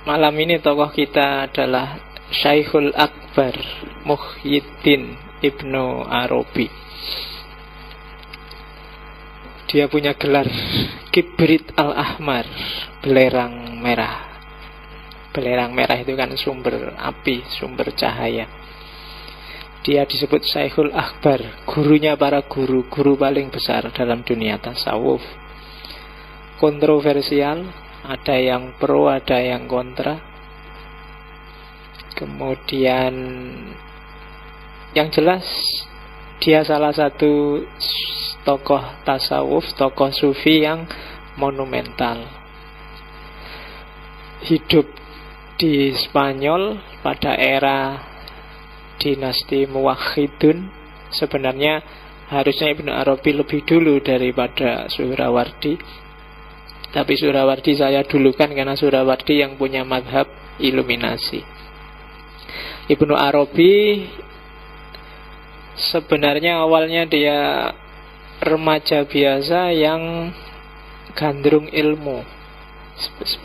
Malam ini tokoh kita adalah Syekhul Akbar Muhyiddin Ibnu Arabi. Dia punya gelar Kibrit al-Ahmar, belerang merah. Belerang merah itu kan sumber api, sumber cahaya. Dia disebut Syekhul Akbar, gurunya para guru, guru paling besar dalam dunia tasawuf. Kontroversial, ada yang pro, ada yang kontra. Kemudian yang jelas dia salah satu tokoh tasawuf, tokoh sufi yang monumental. Hidup di Spanyol pada era dinasti Muwahhidun. Sebenarnya harusnya Ibnu Arabi lebih dulu daripada Suhrawardi, tapi Suhrawardi saya dulukan karena Suhrawardi yang punya madhab iluminasi. Ibnu Arabi sebenarnya awalnya dia remaja biasa yang gandrung ilmu,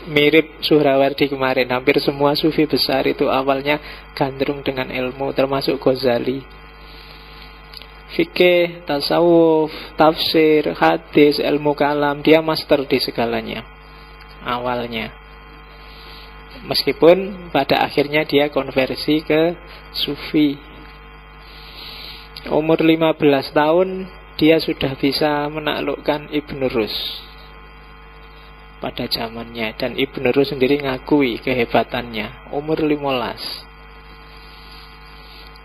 mirip Suhrawardi kemarin. Hampir semua sufi besar itu awalnya gandrung dengan ilmu, termasuk Ghazali. Fikih, tasawuf, tafsir, hadis, ilmu kalam, dia master di segalanya awalnya. Meskipun pada akhirnya dia konversi ke sufi. Umur 15 tahun dia sudah bisa menaklukkan Ibn Rus pada zamannya, dan Ibn Rus sendiri ngakui kehebatannya. Umur 15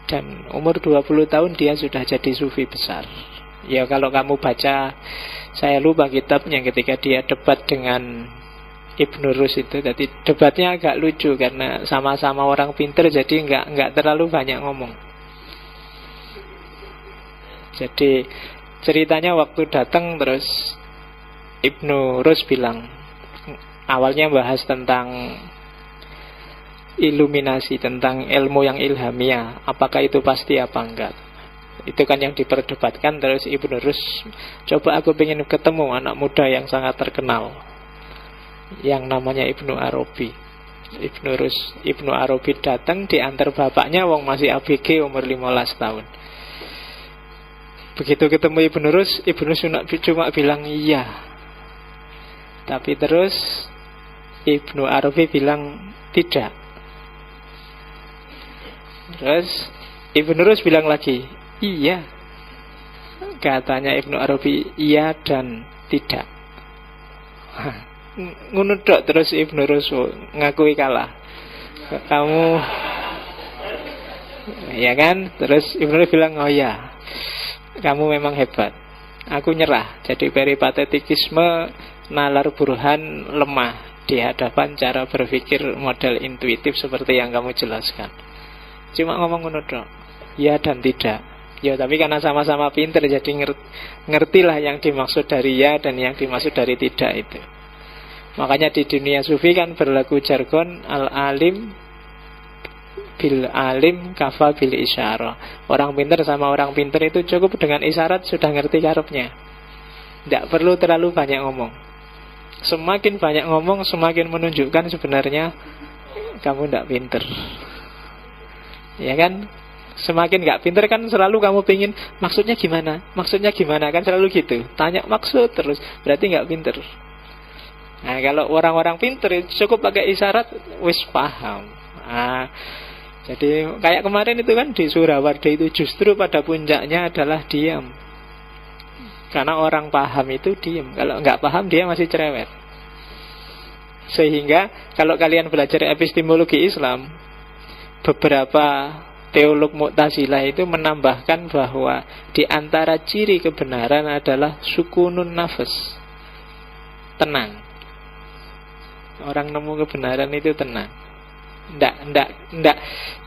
dan umur 20 tahun dia sudah jadi sufi besar. Ya kalau kamu baca, saya lupa kitabnya, ketika dia debat dengan Ibn Rus itu, jadi debatnya agak lucu karena sama-sama orang pinter, jadi nggak terlalu banyak ngomong. Jadi ceritanya waktu datang terus Ibn Rus bilang, awalnya bahas tentang iluminasi, tentang ilmu yang ilhamiah, apakah itu pasti apa enggak. Itu kan yang diperdebatkan. Terus Ibn Rus, coba aku pengen ketemu anak muda yang sangat terkenal yang namanya Ibnu Arabi. Ibnu Arabi datang diantar bapaknya, wong masih ABG umur 15 tahun. Begitu ketemu Ibn Rus cuma bilang iya. Tapi terus Ibnu Arabi bilang tidak. Terus Ibn Rus bilang lagi iya. Katanya Ibnu Arabi iya dan tidak. Ngunudok terus Ibn Rus ngakui kalah. Kamu ya kan? Terus Ibn Rus bilang oh ya, kamu memang hebat, aku nyerah. Jadi peripatetikisme, nalar burhan lemah di hadapan cara berpikir model intuitif seperti yang kamu jelaskan. Cuma ngomong menurut ya dan tidak. Ya tapi karena sama-sama pinter, jadi ngertilah yang dimaksud dari ya dan yang dimaksud dari tidak itu. Makanya di dunia sufi kan berlaku jargon al-alim bil alim kafa bil isyarah. Orang pinter sama orang pinter itu cukup dengan isyarat sudah ngerti karepnya. Tidak perlu terlalu banyak ngomong. Semakin banyak ngomong semakin menunjukkan sebenarnya kamu tidak pinter. Ya kan? Semakin gak pinter kan selalu kamu pingin maksudnya gimana? Maksudnya gimana? Kan selalu gitu. Tanya maksud terus, berarti gak pinter. Nah kalau orang-orang pinter cukup pakai isyarat wis paham. Jadi kayak kemarin itu kan di Suhrawardi itu justru pada puncaknya adalah diam. Karena orang paham itu diam. Kalau nggak paham dia masih cerewet. Sehingga kalau kalian belajar epistemologi Islam, beberapa teolog Mu'tazilah itu menambahkan bahwa di antara ciri kebenaran adalah sukunun nafas, tenang. Orang nemu kebenaran itu tenang. Ndak.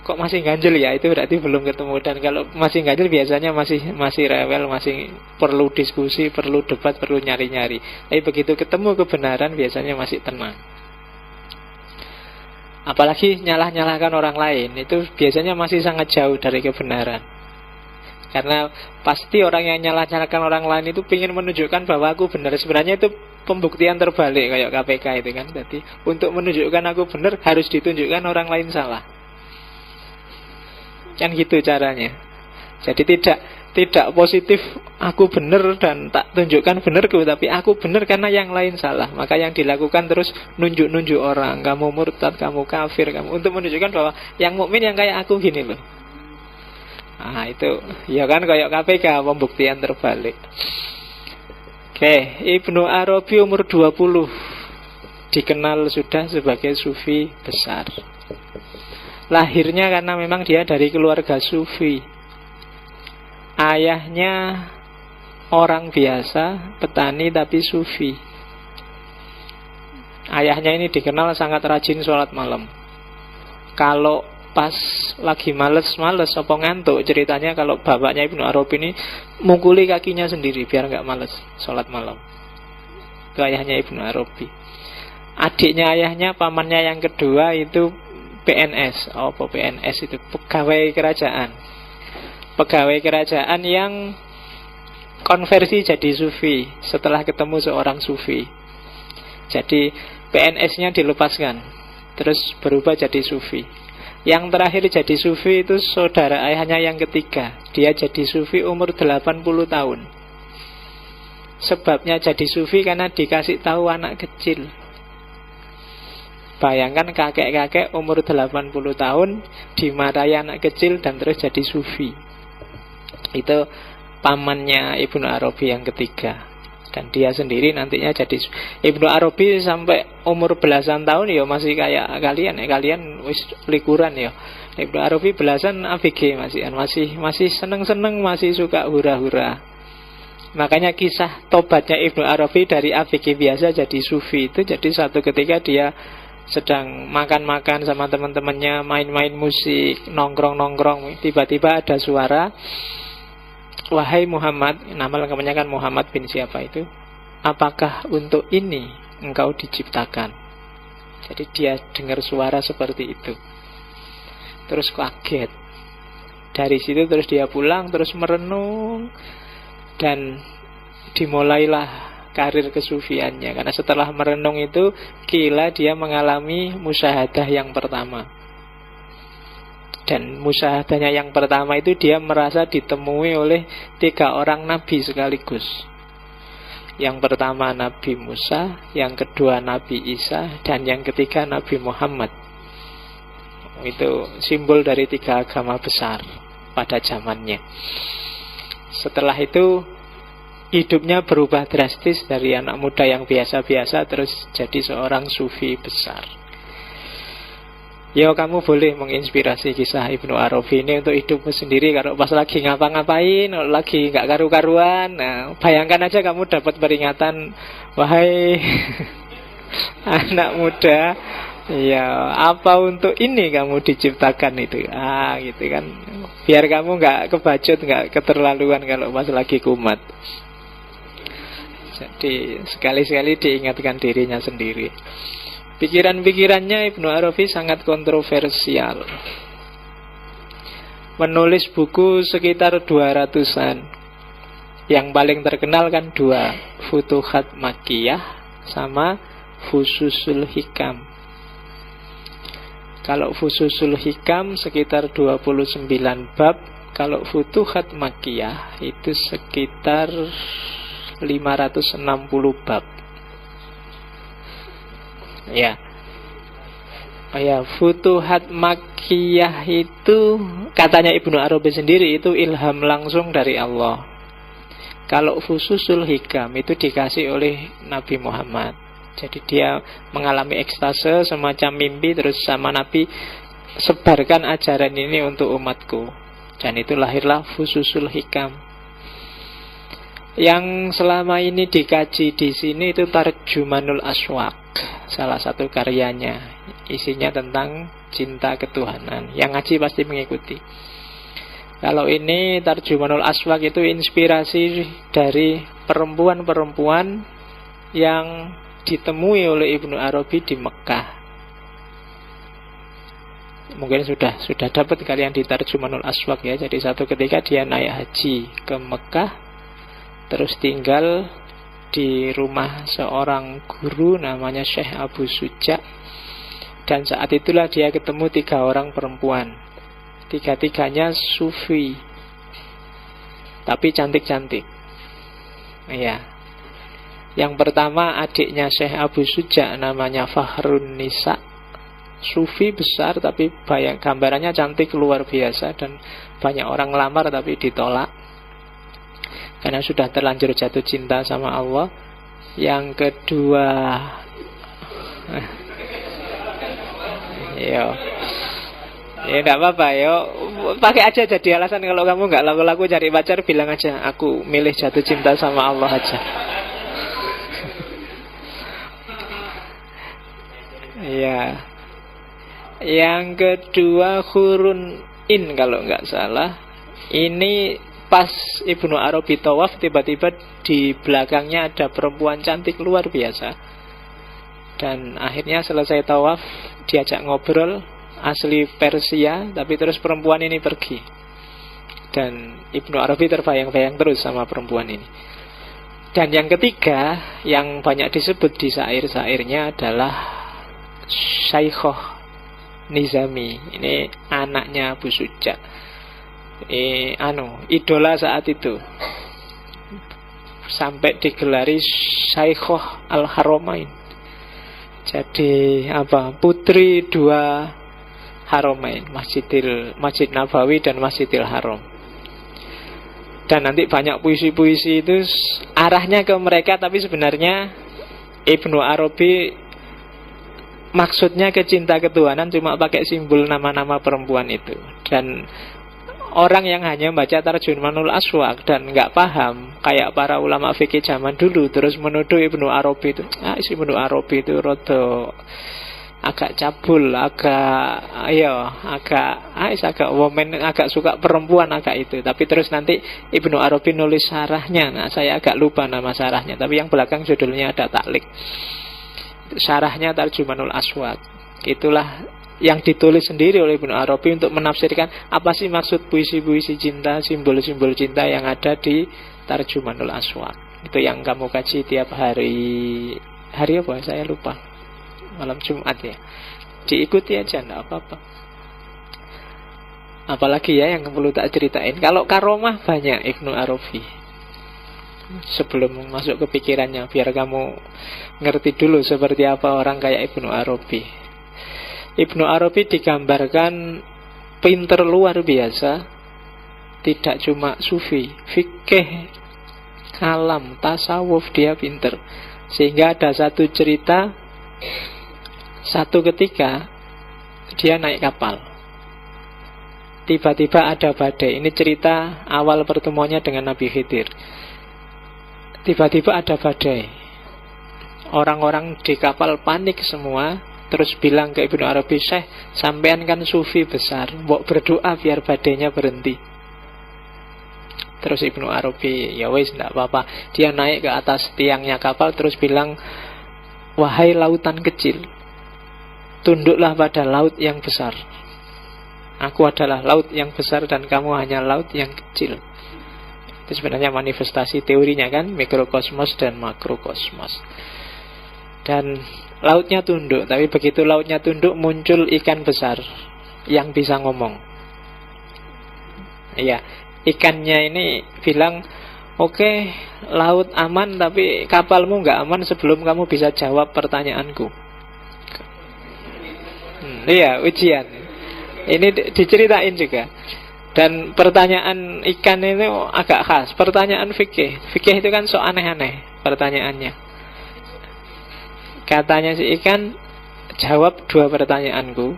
Kok masih ganjel ya? Itu berarti belum ketemu. Dan kalau masih ganjel biasanya masih rewel, masih perlu diskusi, perlu debat, perlu nyari-nyari. Tapi begitu ketemu kebenaran biasanya masih tenang. Apalagi nyalah-nyalahkan orang lain, itu biasanya masih sangat jauh dari kebenaran. Karena pasti orang yang nyalah-nyalahkan orang lain itu ingin menunjukkan bahwa aku benar. Sebenarnya itu pembuktian terbalik kayak KPK itu kan. Jadi untuk menunjukkan aku benar harus ditunjukkan orang lain salah. Kan gitu caranya. Jadi tidak positif aku benar dan tak tunjukkan benarku, tapi aku benar karena yang lain salah. Maka yang dilakukan terus nunjuk-nunjuk orang, kamu murtad, kamu kafir, kamu, untuk menunjukkan bahwa yang mukmin yang kayak aku gini loh. Nah itu ya kan kayak KPK, pembuktian terbalik. Oke, Ibnu Arabi umur 20 dikenal sudah sebagai sufi besar. Lahirnya karena memang dia dari keluarga sufi. Ayahnya orang biasa, petani tapi sufi. Ayahnya ini dikenal sangat rajin sholat malam. Kalau pas lagi males-males apa ngantuk, ceritanya kalau bapaknya Ibnu Arabi ini mukuli kakinya sendiri biar nggak males sholat malam. Itu ayahnya Ibnu Arabi. Adiknya ayahnya, pamannya yang kedua itu PNS. Apa PNS itu? Pegawai kerajaan. Pegawai kerajaan yang konversi jadi sufi setelah ketemu seorang sufi. Jadi PNS-nya dilepaskan, terus berubah jadi sufi. Yang terakhir jadi sufi itu saudara ayahnya yang ketiga. Dia jadi sufi umur 80 tahun. Sebabnya jadi sufi karena dikasih tahu anak kecil. Bayangkan kakek-kakek umur 80 tahun dimarahi anak kecil dan terus jadi sufi. Itu pamannya Ibnu Arabi yang ketiga. Dan dia sendiri nantinya jadi Ibnu Arabi sampai umur belasan tahun ya masih kayak kalian ya. Kalian wis likuran ya. Ibnu Arabi belasan ABG masih seneng-seneng, masih suka hura-hura. Makanya kisah tobatnya Ibnu Arabi dari ABG biasa jadi sufi itu jadi satu ketika dia sedang makan-makan sama teman-temannya, main-main musik, nongkrong-nongkrong, tiba-tiba ada suara, "Wahai Muhammad," nama lengkapnya kan Muhammad bin siapa itu, "apakah untuk ini engkau diciptakan?" Jadi dia dengar suara seperti itu. Terus kaget. Dari situ terus dia pulang, terus merenung, dan dimulailah karir kesufiannya. Karena setelah merenung itu kila dia mengalami musyahadah yang pertama. Dan musyahadahnya yang pertama itu dia merasa ditemui oleh 3 orang nabi sekaligus. Yang pertama Nabi Musa, yang kedua Nabi Isa, dan yang ketiga Nabi Muhammad. Itu simbol dari 3 agama besar pada zamannya. Setelah itu hidupnya berubah drastis dari anak muda yang biasa-biasa terus jadi seorang sufi besar. Ya kamu boleh menginspirasi kisah Ibnu Arabi ini untuk hidupmu sendiri. Kalau pas lagi ngapa-ngapain, lagi gak karu-karuan, nah, bayangkan aja kamu dapat peringatan, "Wahai anak muda, ya apa untuk ini kamu diciptakan itu?" Gitu kan. Biar kamu gak kebacut, gak keterlaluan kalau pas lagi kumat. Jadi sekali-sekali diingatkan dirinya sendiri. Pikiran-pikirannya Ibnu Arabi sangat kontroversial. Menulis buku sekitar 200-an. Yang paling terkenal kan 2, Futuhat Makkiyah sama Fususul Hikam. Kalau Fususul Hikam sekitar 29 bab, kalau Futuhat Makkiyah itu sekitar 560 bab. Ya. Futuhat Makkiyah itu katanya Ibnu Arabi sendiri itu ilham langsung dari Allah. Kalau Fususul Hikam itu dikasih oleh Nabi Muhammad. Jadi dia mengalami ekstase semacam mimpi, terus sama Nabi, "Sebarkan ajaran ini untuk umatku." Dan itu lahirlah Fususul Hikam. Yang selama ini dikaji di sini itu Tarjumanul Aswaq, salah satu karyanya. Isinya tentang cinta ketuhanan. Yang ngaji pasti mengikuti. Kalau ini Tarjumanul Aswaq itu inspirasi dari perempuan-perempuan yang ditemui oleh Ibnu Arabi di Mekah. Mungkin sudah dapat kalian di Tarjumanul Aswaq ya. Jadi satu ketika dia naik haji ke Mekah, terus tinggal di rumah seorang guru namanya Syekh Abu Suja. Dan saat itulah dia ketemu 3 orang perempuan. 3-tiganya sufi, tapi cantik-cantik. Iya. Yang pertama adiknya Syekh Abu Suja, namanya Fahrun Nisa. Sufi besar tapi gambarannya cantik luar biasa. Dan banyak orang ngelamar tapi ditolak karena sudah terlanjur jatuh cinta sama Allah. Yang kedua yo, ya nggak apa-apa yo, pakai aja jadi alasan. Kalau kamu nggak laku-laku cari pacar, bilang aja aku milih jatuh cinta sama Allah aja. Iya. Yang kedua Hurun In kalau nggak salah. Ini pas Ibnu Arabi tawaf, tiba-tiba di belakangnya ada perempuan cantik luar biasa. Dan akhirnya selesai tawaf, diajak ngobrol, asli Persia, tapi terus perempuan ini pergi. Dan Ibnu Arabi terbayang-bayang terus sama perempuan ini. Dan yang ketiga, yang banyak disebut di syair-syairnya adalah Syaikhah Nizami. Ini anaknya Abu Suja. Idola saat itu. Sampai digelari Syaikhah Al-Haramain. Jadi putri 2 Haramain, Masjid Nabawi dan Masjidil Haram. Dan nanti banyak puisi-puisi itu arahnya ke mereka, tapi sebenarnya Ibnu Arabi maksudnya ke cinta ketuhanan, cuma pakai simbol nama-nama perempuan itu. Dan orang yang hanya baca Tarjumanul Aswaq dan nggak paham, kayak para ulama fikih zaman dulu, terus menuduh Ibnu Arabi itu, Ibnu Arabi itu rodo agak cabul, agak woman, agak suka perempuan, agak itu. Tapi terus nanti Ibnu Arabi nulis syarahnya. Nah, saya agak lupa nama syarahnya, tapi yang belakang judulnya ada taklik. Syarahnya Tarjumanul Aswaq. Itulah yang ditulis sendiri oleh Ibnu Arabi untuk menafsirkan apa sih maksud puisi-puisi cinta, simbol-simbol cinta yang ada di Tarjumanul Aswaq. Itu yang kamu kaji tiap hari apa? Saya lupa. Malam Jumat ya. Diikuti aja, enggak apa-apa. Apalagi ya yang perlu tak ceritain. Kalau karomah banyak Ibnu Arabi. Sebelum masuk ke pikirannya, biar kamu ngerti dulu seperti apa orang kayak Ibnu Arabi. Ibnu Arabi digambarkan pinter luar biasa. Tidak cuma sufi, fikih, kalam, tasawuf dia pinter. Sehingga ada satu cerita, satu ketika dia naik kapal, tiba-tiba ada badai. Ini cerita awal pertemuannya dengan Nabi Khidir. Tiba-tiba ada badai. Orang-orang di kapal panik semua. Terus bilang ke Ibnu Arabi, Syekh, sampean kan sufi besar, mbok berdoa biar badainya berhenti. Terus Ibnu Arabi, ya wis, enggak apa-apa. Dia naik ke atas tiangnya kapal, terus bilang, wahai lautan kecil, tunduklah pada laut yang besar. Aku adalah laut yang besar dan kamu hanya laut yang kecil. Itu sebenarnya manifestasi teorinya kan, mikrokosmos dan makrokosmos. Dan lautnya tunduk, tapi begitu lautnya tunduk muncul ikan besar yang bisa ngomong. Iya, ikannya ini bilang, oke, laut aman tapi kapalmu nggak aman sebelum kamu bisa jawab pertanyaanku. Iya, ujian. Ini diceritain juga. Dan pertanyaan ikan ini agak khas. Pertanyaan fikih. Fikih itu kan so aneh-aneh pertanyaannya. Katanya si ikan, jawab 2 pertanyaanku.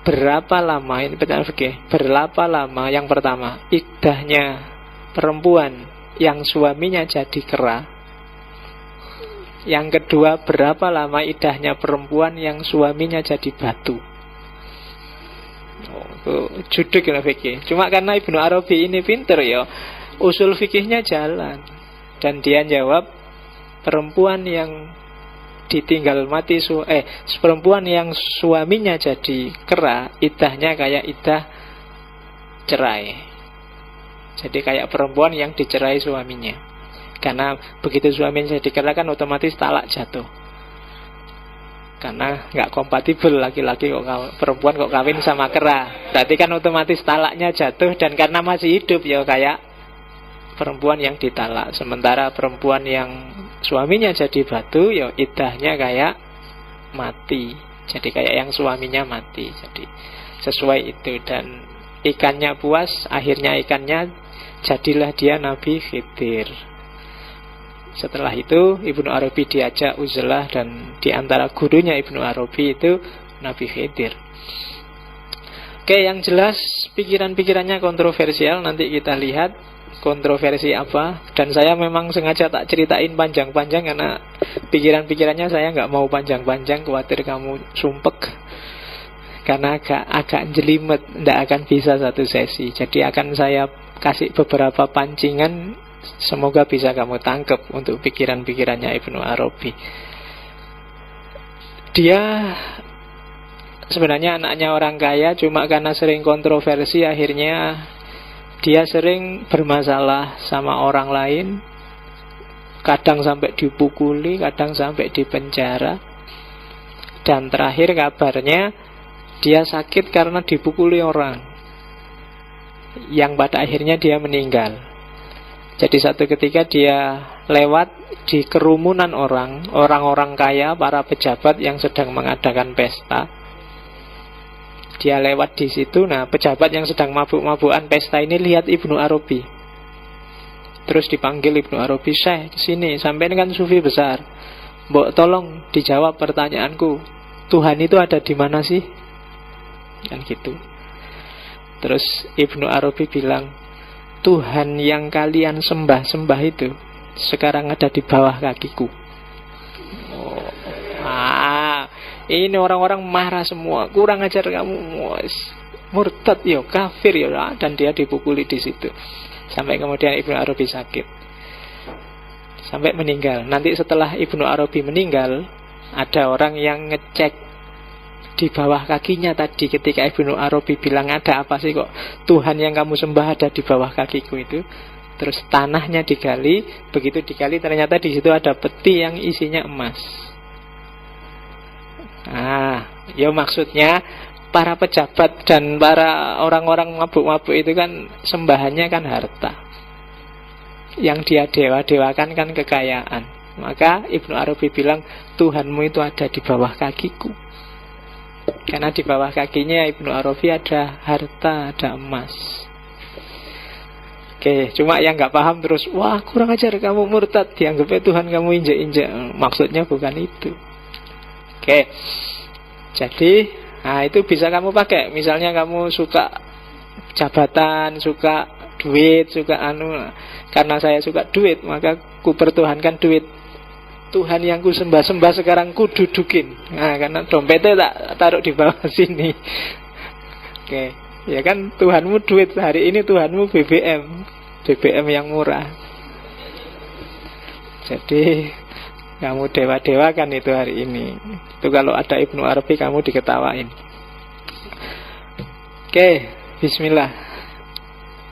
Berapa lama, ini pertanyaan fikih, berapa lama, yang pertama, iddahnya perempuan yang suaminya jadi kera. Yang kedua, berapa lama iddahnya perempuan yang suaminya jadi batu. Judek ya fikih. Cuma karena Ibnu Arabi ini pinter ya, usul fikihnya jalan. Dan dia jawab, perempuan yang ditinggal mati perempuan yang suaminya jadi kera, iddahnya kayak iddah cerai. Jadi kayak perempuan yang dicerai suaminya. Karena begitu suaminya jadi kera kan otomatis talak jatuh. Karena nggak kompatibel laki-laki perempuan kok kawin sama kera. Berarti kan otomatis talaknya jatuh. Dan karena masih hidup ya kayak perempuan yang ditalak. Sementara perempuan yang suaminya jadi batu ya iddahnya kayak mati. Jadi kayak yang suaminya mati. Jadi sesuai itu. Dan ikannya puas, akhirnya ikannya jadilah dia Nabi Khidir. Setelah itu Ibnu Arabi diajak uzlah, dan diantara gurunya Ibnu Arabi itu Nabi Khidir. Oke, yang jelas pikiran-pikirannya kontroversial. Nanti kita lihat kontroversi apa. Dan saya memang sengaja tak ceritain panjang-panjang karena pikiran-pikirannya saya nggak mau panjang-panjang, khawatir kamu sumpek. Karena agak jelimet, tidak akan bisa satu sesi. Jadi akan saya kasih beberapa pancingan, semoga bisa kamu tangkap untuk pikiran-pikirannya Ibnu Arabi. Dia sebenarnya anaknya orang kaya, cuma karena sering kontroversi akhirnya dia sering bermasalah sama orang lain. Kadang sampai dipukuli, kadang sampai dipenjara. Dan terakhir kabarnya dia sakit karena dipukuli orang, yang pada akhirnya dia meninggal. Jadi satu ketika dia lewat di kerumunan orang-orang kaya, para pejabat yang sedang mengadakan pesta. Dia lewat di situ. Nah, pejabat yang sedang mabuk-mabukan pesta ini lihat Ibnu Arabi. Terus dipanggil Ibnu Arabi, "Syekh, kesini, sampai ini kan sufi besar. Mbok tolong dijawab pertanyaanku. Tuhan itu ada di mana sih?" Kan gitu. Terus Ibnu Arabi bilang, "Tuhan yang kalian sembah-sembah itu sekarang ada di bawah kakiku." Ini orang-orang marah semua, kurang ajar kamu, murtad yo, kafir yo, dan dia dipukuli di situ. Sampai kemudian Ibnu Arabi sakit, sampai meninggal. Nanti setelah Ibnu Arabi meninggal, ada orang yang ngecek di bawah kakinya tadi ketika Ibnu Arabi bilang, "Ada apa sih kok Tuhan yang kamu sembah ada di bawah kakiku itu?" Terus tanahnya digali, begitu digali ternyata di situ ada peti yang isinya emas. Ya maksudnya para pejabat dan para orang-orang mabuk-mabuk itu kan sembahannya kan harta. Yang dia dewa-dewakan kan kekayaan. Maka Ibnu Arabi bilang, Tuhanmu itu ada di bawah kakiku. Karena di bawah kakinya Ibnu Arabi ada harta, ada emas. Oke, cuma yang gak paham terus, wah kurang ajar kamu murtad, dianggapnya Tuhan kamu injek-injek. Maksudnya bukan itu. Oke, jadi itu bisa kamu pakai. Misalnya kamu suka jabatan, suka duit, suka karena saya suka duit, maka ku pertuhankan duit. Tuhan yang ku sembah-sembah sekarang ku dudukin. Karena dompetnya tak taruh di bawah sini. Oke, ya kan Tuhanmu duit, hari ini Tuhanmu BBM yang murah. Jadi kamu dewa-dewakan itu hari ini. Itu kalau ada Ibnu Arabi kamu diketawain. Oke, bismillah.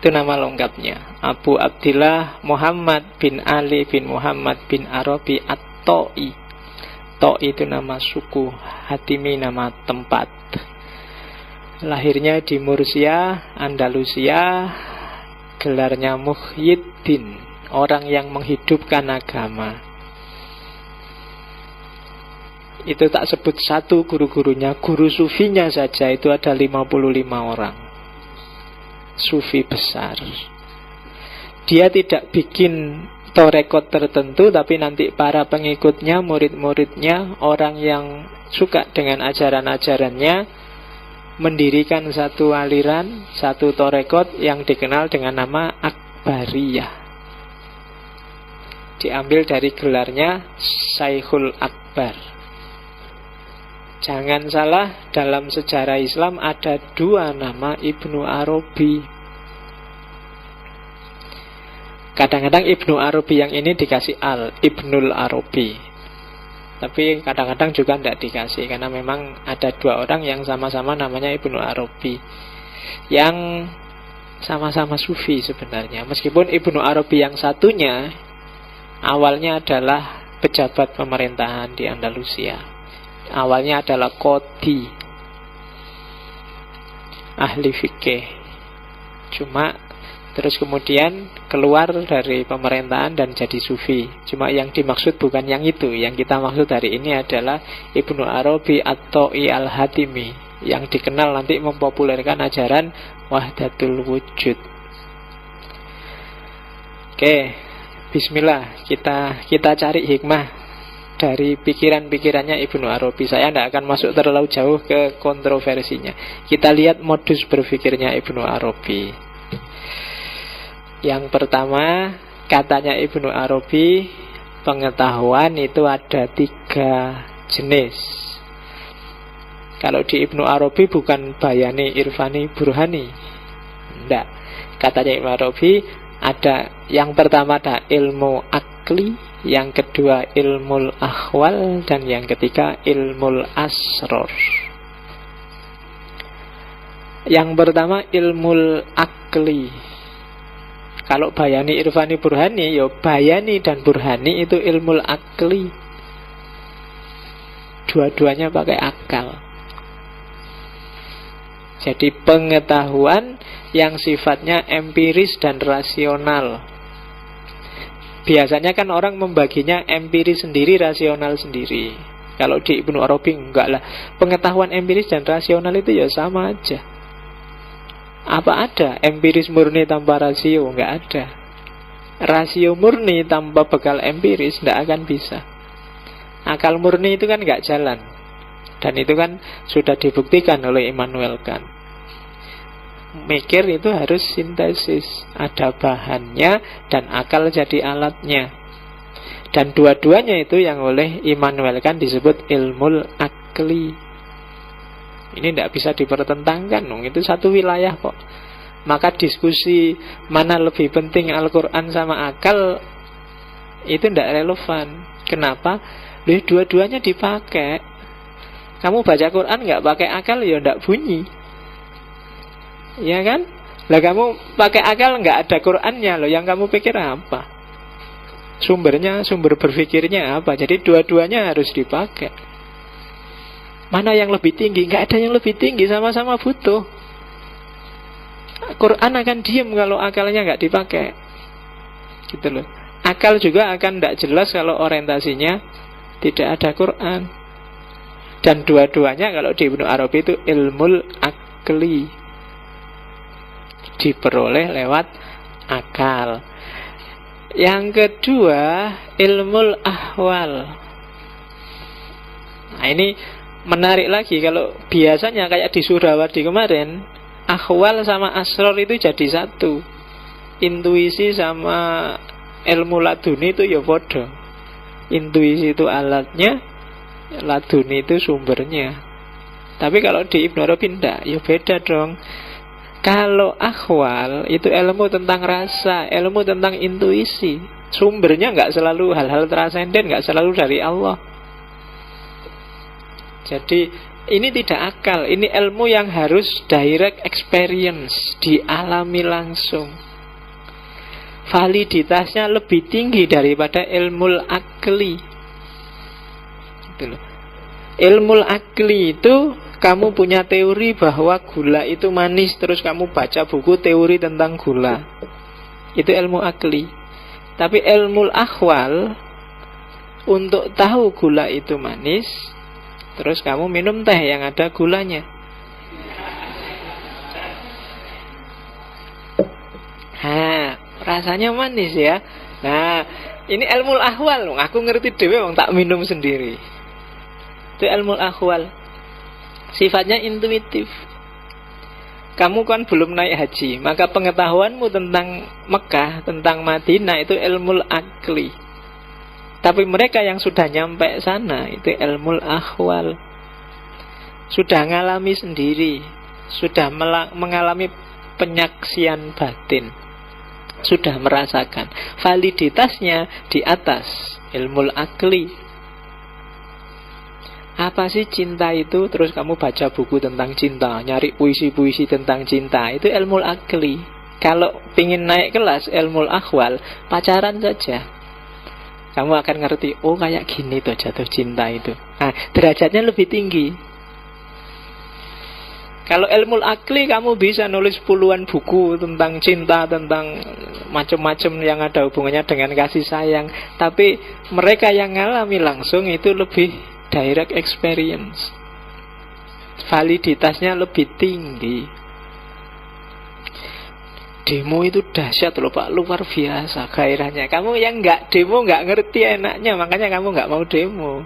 Itu nama lengkapnya, Abu Abdillah Muhammad bin Ali bin Muhammad bin Arabi At-Ta'i. Ta'i itu nama suku, Hatimi nama tempat. Lahirnya di Mursia, Andalusia. Gelarnya Muhyiddin, orang yang menghidupkan agama. Itu tak sebut satu guru-gurunya, guru sufinya saja itu ada 55 orang. Sufi besar. Dia tidak bikin torekot tertentu, tapi nanti para pengikutnya, murid-muridnya, orang yang suka dengan ajaran-ajarannya, mendirikan satu aliran, satu torekot yang dikenal dengan nama Akbariyah. Diambil dari gelarnya Syekhul Akbar. Jangan salah, dalam sejarah Islam ada dua nama Ibnu Arabi. Kadang-kadang Ibnu Arabi yang ini dikasih Ibnul Arabi. Tapi kadang-kadang juga tidak dikasih, karena memang ada dua orang yang sama-sama namanya Ibnu Arabi, yang sama-sama sufi sebenarnya. Meskipun Ibnu Arabi yang satunya awalnya adalah pejabat pemerintahan di Andalusia. Awalnya adalah qadhi, ahli fikih. Cuma terus kemudian keluar dari pemerintahan dan jadi sufi. Cuma yang dimaksud bukan yang itu. Yang kita maksud hari ini adalah Ibnu Arabi At-Ta'i Al-Hatimi, yang dikenal nanti mempopulerkan ajaran Wahdatul Wujud. Oke, bismillah, kita cari hikmah dari pikiran-pikirannya Ibnu Arabi. Saya tidak akan masuk terlalu jauh ke kontroversinya. Kita lihat modus berpikirnya Ibnu Arabi. Yang pertama, katanya Ibnu Arabi, pengetahuan itu ada 3 jenis. Kalau di Ibnu Arabi bukan bayani, irfani, burhani. Tidak. Katanya Ibnu Arabi, ada yang pertama ada ilmu akli, yang kedua ilmu akhwal, dan yang ketiga ilmu asror. Yang pertama ilmu akli. Kalau bayani, irfani, burhani, ya bayani dan burhani itu ilmu akli. Dua-duanya pakai akal. Jadi pengetahuan yang sifatnya empiris dan rasional. Biasanya kan orang membaginya empiris sendiri, rasional sendiri. Kalau di Ibnu Arabi enggak lah. Pengetahuan empiris dan rasional itu ya sama aja. Apa ada empiris murni tanpa rasio? Enggak ada. Rasio murni tanpa bekal empiris tidak akan bisa. Akal murni itu kan enggak jalan. Dan itu kan sudah dibuktikan oleh Immanuel Kant. Mikir itu harus sintesis. Ada bahannya dan akal jadi alatnya. Dan dua-duanya itu yang oleh Immanuel Kant disebut ilmu akli. Ini tidak bisa dipertentangkan, itu satu wilayah kok. Maka diskusi mana lebih penting Al-Quran sama akal itu tidak relevan. Kenapa? Dua-duanya dipakai. Kamu baca Quran nggak pakai akal ya tidak bunyi, ya kan? Lah kamu pakai akal nggak ada Qurannya, loh yang kamu pikir apa? Sumbernya, sumber berpikirnya apa? Jadi dua-duanya harus dipakai. Mana yang lebih tinggi? Nggak ada yang lebih tinggi, sama-sama butuh. Quran akan diam kalau akalnya nggak dipakai, gitu loh. Akal juga akan tidak jelas kalau orientasinya tidak ada Quran. Dan dua-duanya kalau di Ibnu Arabi itu ilmu akli, diperoleh lewat akal. Yang kedua ilmu ahwal. Nah ini menarik lagi. Kalau biasanya kayak di Surawadi kemarin, akhwal sama asror itu jadi satu. Intuisi sama ilmu laduni itu ya bodoh. Intuisi itu alatnya, laduni itu sumbernya. Tapi kalau di Ibnu Arabi enggak, ya beda dong. Kalau akhwal itu ilmu tentang rasa, ilmu tentang intuisi. Sumbernya enggak selalu hal-hal transenden, enggak selalu dari Allah. Jadi ini tidak akal, ini ilmu yang harus direct experience, dialami langsung. Validitasnya lebih tinggi daripada ilmu akli. Ilmu akli itu kamu punya teori bahwa gula itu manis, terus kamu baca buku teori tentang gula. Itu ilmu akli. Tapi ilmu akhwal, untuk tahu gula itu manis, terus kamu minum teh yang ada gulanya. Rasanya manis ya. Nah, ini ilmu ahwal. Aku ngerti dewe wong tak minum sendiri. Itu ilmu ahwal. Sifatnya intuitif. Kamu kan belum naik haji, maka pengetahuanmu tentang Mekah, tentang Madinah itu ilmu akli. Tapi mereka yang sudah nyampe sana itu ilmu ahwal. Sudah ngalami sendiri, sudah mengalami penyaksian batin, sudah merasakan. Validitasnya di atas ilmu akli. Apa sih cinta itu? Terus kamu baca buku tentang cinta, nyari puisi-puisi tentang cinta. Itu ilmu akli. Kalau pingin naik kelas ilmu akhwal, pacaran saja. Kamu akan ngerti, oh kayak gini tuh jatuh cinta itu. Nah, derajatnya lebih tinggi. Kalau ilmu akli kamu bisa nulis puluhan buku tentang cinta, tentang macam-macam yang ada hubungannya dengan kasih sayang. Tapi mereka yang ngalami langsung itu lebih direct experience. Validitasnya lebih tinggi. Demo itu dahsyat loh Pak, luar biasa gairahnya. Kamu yang nggak demo nggak ngerti enaknya, makanya kamu nggak mau demo.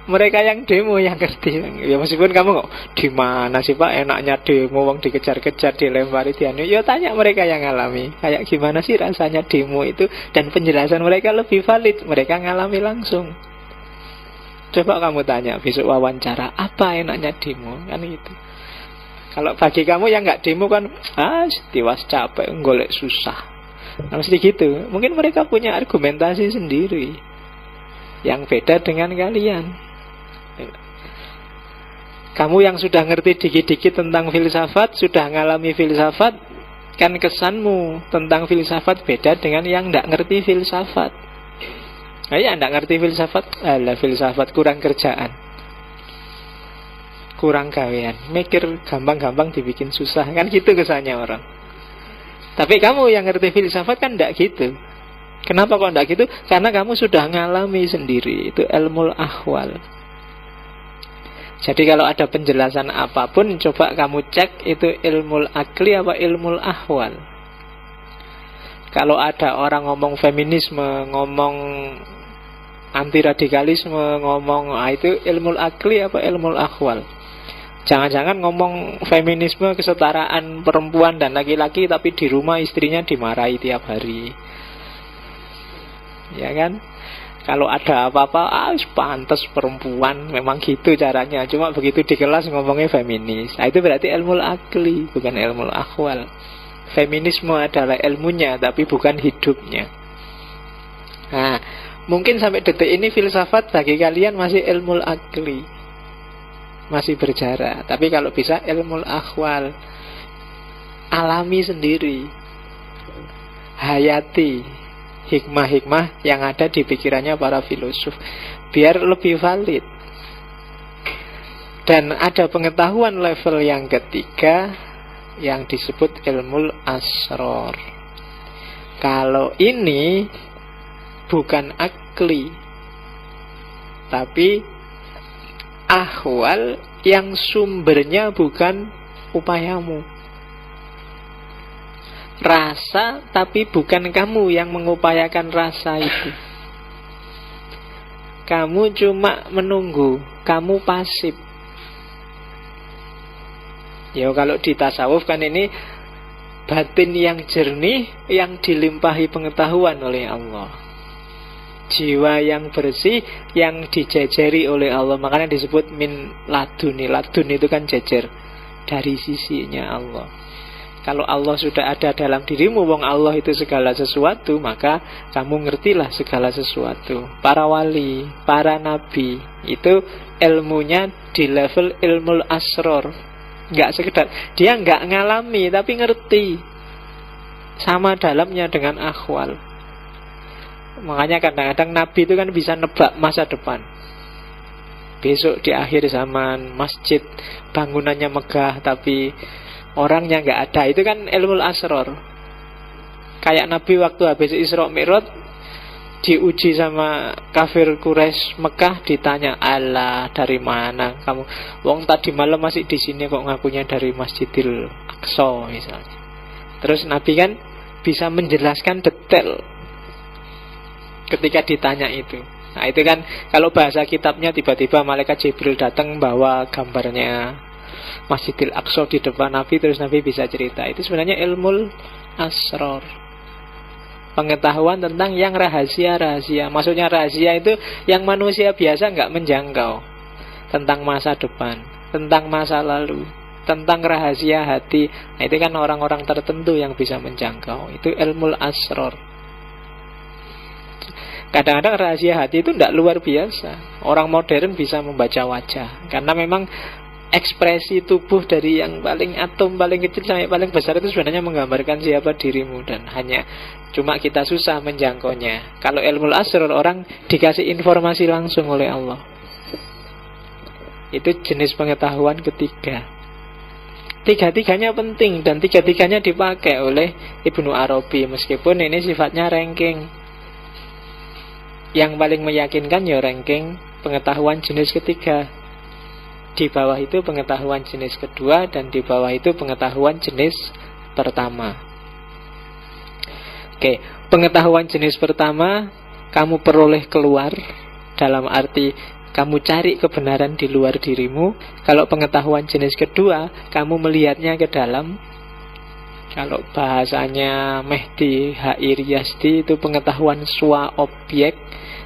Mereka yang demo yang ngerti. Ya meskipun kamu kok di mana sih Pak enaknya demo, wong dikejar-kejar, dilempari dianu. Ya tanya mereka yang ngalami. Kayak gimana sih rasanya demo itu, dan penjelasan mereka lebih valid. Mereka ngalami langsung. Coba kamu tanya besok wawancara, apa enaknya demo? Kan itu. Kalau bagi kamu yang nggak demo kan, tiwas capek, golek susah. Nah, mesti gitu. Mungkin mereka punya argumentasi sendiri yang beda dengan kalian. Kamu yang sudah ngerti dikit-dikit tentang filsafat, sudah ngalami filsafat, kan kesanmu tentang filsafat beda dengan yang nggak ngerti filsafat. Nah, ya nggak ngerti filsafat, filsafat kurang kerjaan, kurang gawean, mikir gampang-gampang dibikin susah, kan gitu kesannya orang. Tapi kamu yang ngerti filsafat kan nggak gitu. Kenapa kok nggak gitu? Karena kamu sudah ngalami sendiri. Itu ilmu ahwal. Jadi kalau ada penjelasan apapun, coba kamu cek itu ilmu akli apa ilmu ahwal. Kalau ada orang ngomong feminisme, ngomong anti radikalisme, ngomong itu ilmu akli apa ilmu ahwal. Jangan-jangan ngomong feminisme, kesetaraan perempuan dan laki-laki, tapi di rumah istrinya dimarahi tiap hari. Ya kan? Kalau ada apa-apa, pantas perempuan, memang gitu caranya. Cuma begitu di kelas ngomongnya feminis. Nah, itu berarti ilmu akli, bukan ilmu ahwal. Feminisme adalah ilmunya, tapi bukan hidupnya. Nah, mungkin sampai detik ini filsafat bagi kalian masih ilmu akli, masih berjarak. Tapi kalau bisa ilmu ahwal, alami sendiri, hayati hikmah-hikmah yang ada di pikirannya para filosof, biar lebih valid. Dan ada pengetahuan level yang ketiga yang disebut ilmu asror. Kalau ini bukan akli, tapi ahwal yang sumbernya bukan upayamu. Rasa, tapi bukan kamu yang mengupayakan rasa itu. Kamu cuma menunggu, kamu pasif. Ya kalau di tasawuf kan ini batin yang jernih, yang dilimpahi pengetahuan oleh Allah. Jiwa yang bersih, yang dijajari oleh Allah. Makanya disebut min laduni. Ladun itu kan jajar, dari sisinya Allah. Kalau Allah sudah ada dalam dirimu, wong Allah itu segala sesuatu, maka kamu ngertilah segala sesuatu. Para wali, para nabi, itu ilmunya di level ilmu asror. Nggak sekedar, dia nggak ngalami, tapi ngerti. Sama dalamnya dengan akhwal. Makanya kadang-kadang nabi itu kan bisa nebak masa depan. Besok di akhir zaman, masjid bangunannya megah, tapi orangnya nggak ada. Itu kan ilmu asror. Kayak Nabi waktu habis Isra Mi'raj diuji sama kafir Quraisy Mekah, ditanya, "Allah, dari mana kamu? Wong tadi malam masih di sini kok ngakunya dari Masjidil Aqsa," misalnya. Terus Nabi kan bisa menjelaskan detail ketika ditanya itu. Nah, itu kan kalau bahasa kitabnya tiba-tiba malaikat Jibril datang bawa gambarnya Masjidil Aqsa di depan Nabi, terus Nabi bisa cerita. Itu sebenarnya ilmu asror. Pengetahuan tentang yang rahasia-rahasia. Maksudnya rahasia itu yang manusia biasa nggak menjangkau. Tentang masa depan, tentang masa lalu, tentang rahasia hati. Nah, itu kan orang-orang tertentu yang bisa menjangkau. Itu ilmu asror. Kadang-kadang rahasia hati itu tidak luar biasa. Orang modern bisa membaca wajah, karena memang ekspresi tubuh dari yang paling atom paling kecil sampai paling besar itu sebenarnya menggambarkan siapa dirimu, dan hanya cuma kita susah menjangkaunya. Kalau ilmu asrar, orang dikasih informasi langsung oleh Allah. Itu jenis pengetahuan ketiga. Tiga-tiganya penting dan tiga-tiganya dipakai oleh Ibnu Arabi, meskipun ini sifatnya ranking. Yang paling meyakinkan ya ranking pengetahuan jenis ketiga. Di bawah itu pengetahuan jenis kedua, dan di bawah itu pengetahuan jenis pertama. Oke, pengetahuan jenis pertama kamu peroleh keluar, dalam arti kamu cari kebenaran di luar dirimu. Kalau pengetahuan jenis kedua, kamu melihatnya ke dalam. Kalau bahasanya Mehdi H.I. Riyasdi, itu pengetahuan swa objek.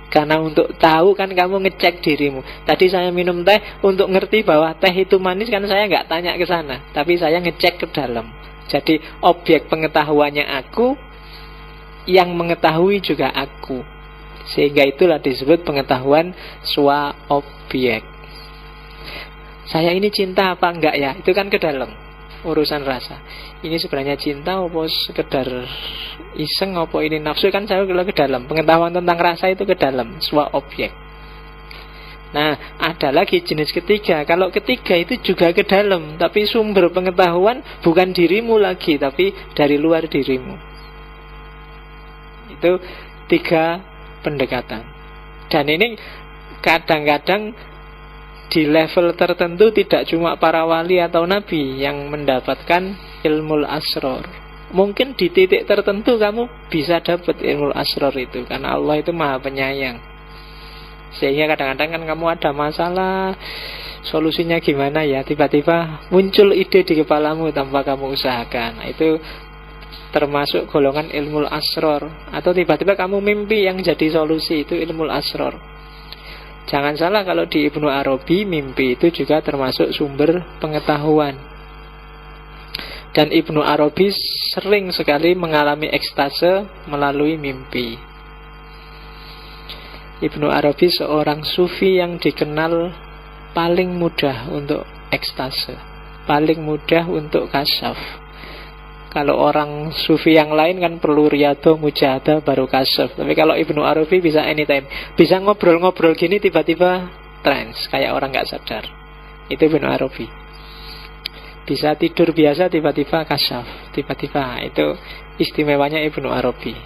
Karena untuk tahu kan kamu ngecek dirimu. Tadi saya minum teh untuk ngerti bahwa teh itu manis, kan saya nggak tanya ke sana, tapi saya ngecek ke dalam. Jadi objek pengetahuannya aku, yang mengetahui juga aku. Sehingga itulah disebut pengetahuan swa objek. Saya ini cinta apa enggak ya? Itu kan ke dalam, urusan rasa. Ini sebenarnya cinta apa sekedar iseng, apa ini nafsu, kan saya ke dalam. Pengetahuan tentang rasa itu ke dalam, swa objek. Nah, ada lagi jenis ketiga. Kalau ketiga itu juga ke dalam, tapi sumber pengetahuan bukan dirimu lagi, tapi dari luar dirimu. Itu tiga pendekatan. Dan ini kadang-kadang di level tertentu tidak cuma para wali atau nabi yang mendapatkan ilmu asrar. Mungkin di titik tertentu kamu bisa dapat ilmu asrar itu, karena Allah itu maha penyayang. Sehingga kadang-kadang kan kamu ada masalah, solusinya gimana ya, tiba-tiba muncul ide di kepalamu tanpa kamu usahakan. Itu termasuk golongan ilmu asrar. Atau tiba-tiba kamu mimpi yang jadi solusi, itu ilmu asrar. Jangan salah, kalau di Ibnu Arabi, mimpi itu juga termasuk sumber pengetahuan. Dan Ibnu Arabi sering sekali mengalami ekstase melalui mimpi. Ibnu Arabi seorang sufi yang dikenal paling mudah untuk ekstase, paling mudah untuk kasyaf. Kalau orang sufi yang lain kan perlu riyadhah, mujahadah, baru kasyaf. Tapi kalau Ibnu Arabi bisa anytime. Bisa ngobrol-ngobrol gini tiba-tiba trance, kayak orang gak sadar. Itu Ibnu Arabi. Bisa tidur biasa tiba-tiba kasyaf, tiba-tiba. Itu istimewanya Ibnu Arabi.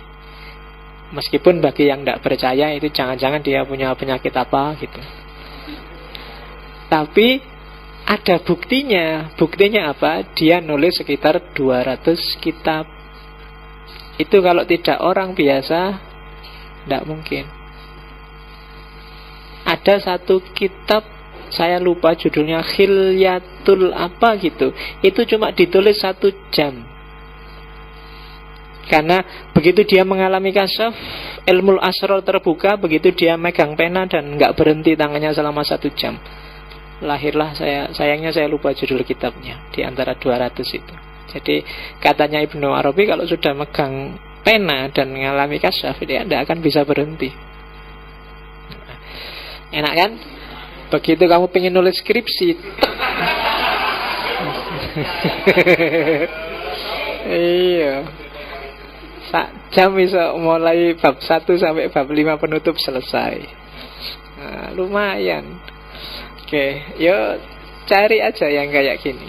Meskipun bagi yang gak percaya itu jangan-jangan dia punya penyakit apa gitu. Tapi ada buktinya. Buktinya apa? Dia nulis sekitar 200 kitab. Itu kalau tidak orang biasa, tidak mungkin. Ada satu kitab, saya lupa judulnya, Khilyatul apa gitu. Itu cuma ditulis 1 jam. Karena begitu dia mengalami kasyaf, ilmu asrar terbuka, begitu dia megang pena dan nggak berhenti tangannya selama 1 jam. Lahirlah sayangnya saya lupa judul kitabnya, di antara 200 itu. Jadi katanya Ibnu Arabi, kalau sudah megang pena dan mengalami kasyaf, dia tidak akan bisa berhenti. Enak kan? Begitu kamu pengen nulis skripsi, iya, 1 jam bisa mulai bab 1 sampai bab 5 penutup selesai. Nah, lumayan. Oke, yuk cari aja yang kayak gini.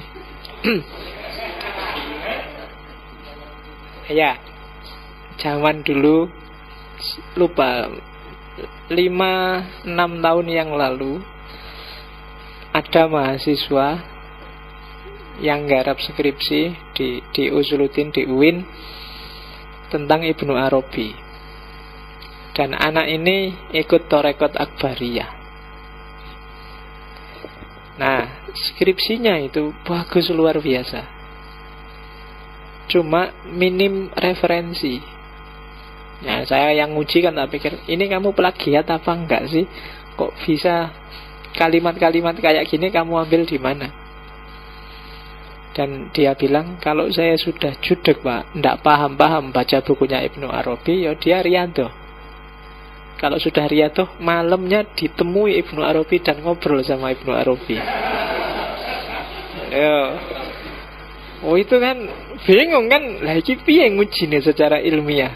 Ya, zaman dulu, lupa, 5-6 tahun yang lalu, ada mahasiswa yang garap skripsi di Usuluddin di UIN tentang Ibnu Arabi. Dan anak ini ikut Torekot Akbariyah. Nah, skripsinya itu bagus luar biasa. Cuma minim referensi. Nah, saya yang nguji kan tak pikir, ini kamu plagiat apa enggak sih? Kok bisa kalimat-kalimat kayak gini kamu ambil di mana? Dan dia bilang, kalau saya sudah judek Pak, ndak paham-paham baca bukunya Ibnu Arabi, ya dia riyadhah. Kalau sudah riyadhah, malamnya ditemui Ibnu Arabi dan ngobrol sama Ibnu Arabi. Ya. Oh itu kan bingung kan, lah iki piye ngujine secara ilmiah.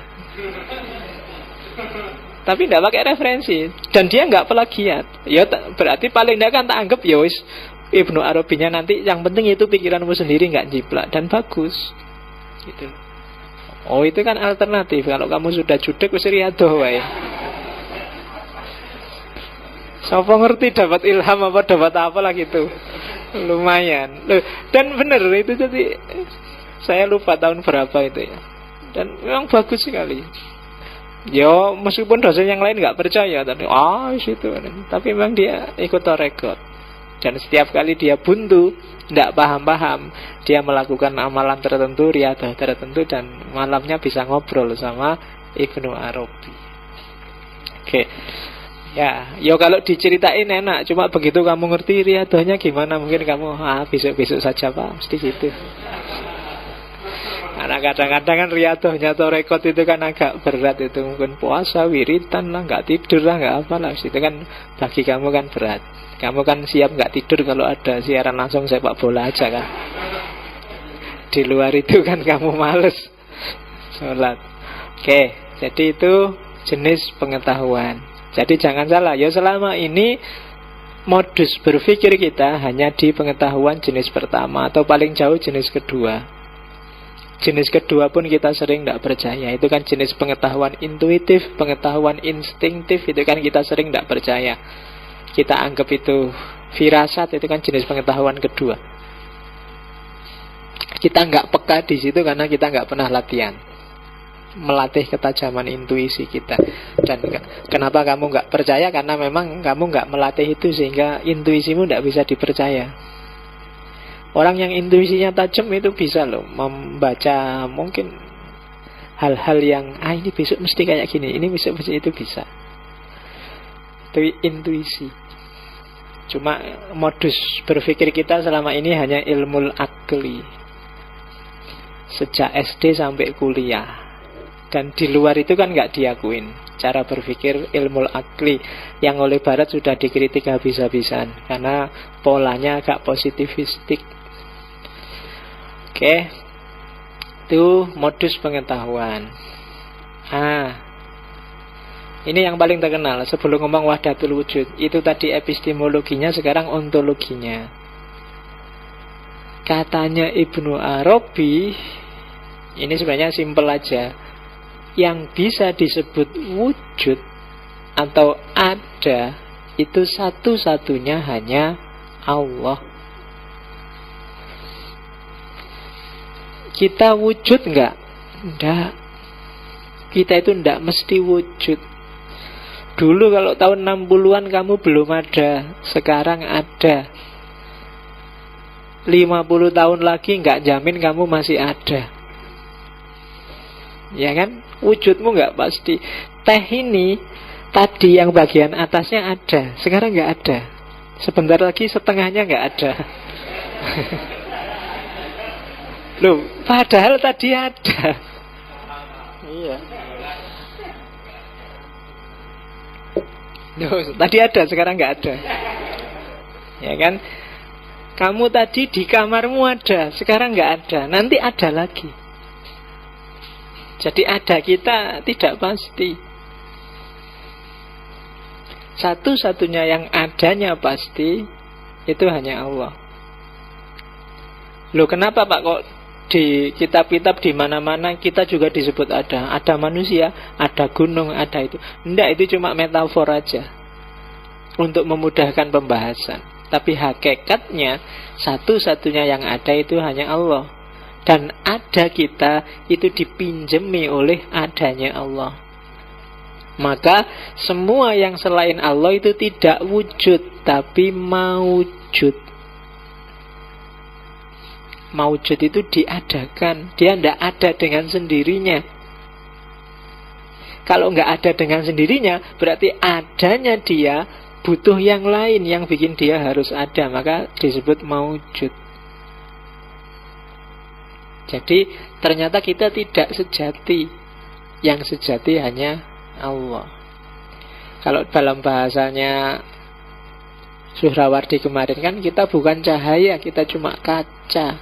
Tapi tidak pakai referensi. Dan dia nggak plagiat. Ya berarti paling tidak kan tak anggap ya wis Ibnu Arabinya nanti. Yang penting itu pikiranmu sendiri nggak jiplak. Dan bagus gitu. Oh itu kan alternatif. Kalau kamu sudah judek wis riyadhah wae. Siapa ngerti dapat ilham apa dapat apa lah gitu. Lumayan. Loh, dan benar itu, jadi saya lupa tahun berapa itu ya. Dan memang bagus sekali. Ya meskipun dosen yang lain nggak percaya tadi, situ. Tapi memang dia ikut rekod. Dan setiap kali dia buntu, tidak paham-paham, dia melakukan amalan tertentu, riyadhah tertentu, dan malamnya bisa ngobrol sama Ibnu Arabi. Oke. Ya kalau diceritain enak. Cuma begitu kamu ngerti riyadhahnya gimana, mungkin kamu besok-besok saja Pak, mesti gitu. Karena kadang-kadang kan riyadhahnya atau rekod itu kan agak berat. Itu mungkin puasa, wiritan lah, nggak tidur lah, nggak apa lah. Itu kan bagi kamu kan berat. Kamu kan siap nggak tidur kalau ada siaran langsung sepak bola aja kan. Di luar itu kan kamu males sholat. Oke, jadi itu jenis pengetahuan. Jadi jangan salah, ya selama ini modus berpikir kita hanya di pengetahuan jenis pertama atau paling jauh jenis kedua. Jenis kedua pun kita sering tidak percaya. Itu kan jenis pengetahuan intuitif, pengetahuan instinktif. Itu kan kita sering tidak percaya. Kita anggap itu firasat. Itu kan jenis pengetahuan kedua. Kita nggak peka di situ karena kita nggak pernah latihan melatih ketajaman intuisi kita. Dan kenapa kamu nggak percaya? Karena memang kamu nggak melatih itu, sehingga intuisimu nggak bisa dipercaya. Orang yang intuisinya tajam itu bisa loh membaca mungkin hal-hal yang ini besok mesti kayak gini, ini besok mesti itu bisa. Itu intuisi. Cuma modus berpikir kita selama ini hanya ilmu akli, sejak SD sampai kuliah. Dan di luar itu kan nggak diakuin cara berpikir ilmu akli yang oleh Barat sudah dikritik habis-habisan karena polanya agak positivistik. Oke, itu modus pengetahuan. Ini yang paling terkenal. Sebelum ngomong wahdatul wujud, itu tadi epistemologinya, sekarang ontologinya. Katanya Ibnu Arabi, ini sebenarnya simpel aja. Yang bisa disebut wujud atau ada itu satu-satunya hanya Allah. Kita wujud enggak? Enggak. Kita itu enggak mesti wujud. Dulu kalau tahun 60-an kamu belum ada, sekarang ada. 50 tahun lagi enggak jamin kamu masih ada. Ya kan? Wujudmu nggak pasti. Teh ini tadi yang bagian atasnya ada, sekarang nggak ada. Sebentar lagi setengahnya nggak ada. Loh, padahal tadi ada. Iya. Loh, tadi ada, sekarang nggak ada. Ya kan? Kamu tadi di kamarmu ada, sekarang nggak ada, nanti ada lagi. Jadi ada kita tidak pasti. Satu-satunya yang adanya pasti itu hanya Allah. Loh kenapa Pak kok di kitab-kitab di mana-mana kita juga disebut ada? Ada manusia, ada gunung, ada itu. Enggak, itu cuma metafor aja untuk memudahkan pembahasan. Tapi hakikatnya satu-satunya yang ada itu hanya Allah. Dan ada kita itu dipinjemi oleh adanya Allah. Maka semua yang selain Allah itu tidak wujud, tapi maujud. Maujud itu diadakan. Dia tidak ada dengan sendirinya. Kalau nggak ada dengan sendirinya, berarti adanya dia butuh yang lain yang bikin dia harus ada. Maka disebut maujud. Jadi ternyata kita tidak sejati. Yang sejati hanya Allah. Kalau dalam bahasanya Suhrawardi kemarin kan, kita bukan cahaya, kita cuma kaca.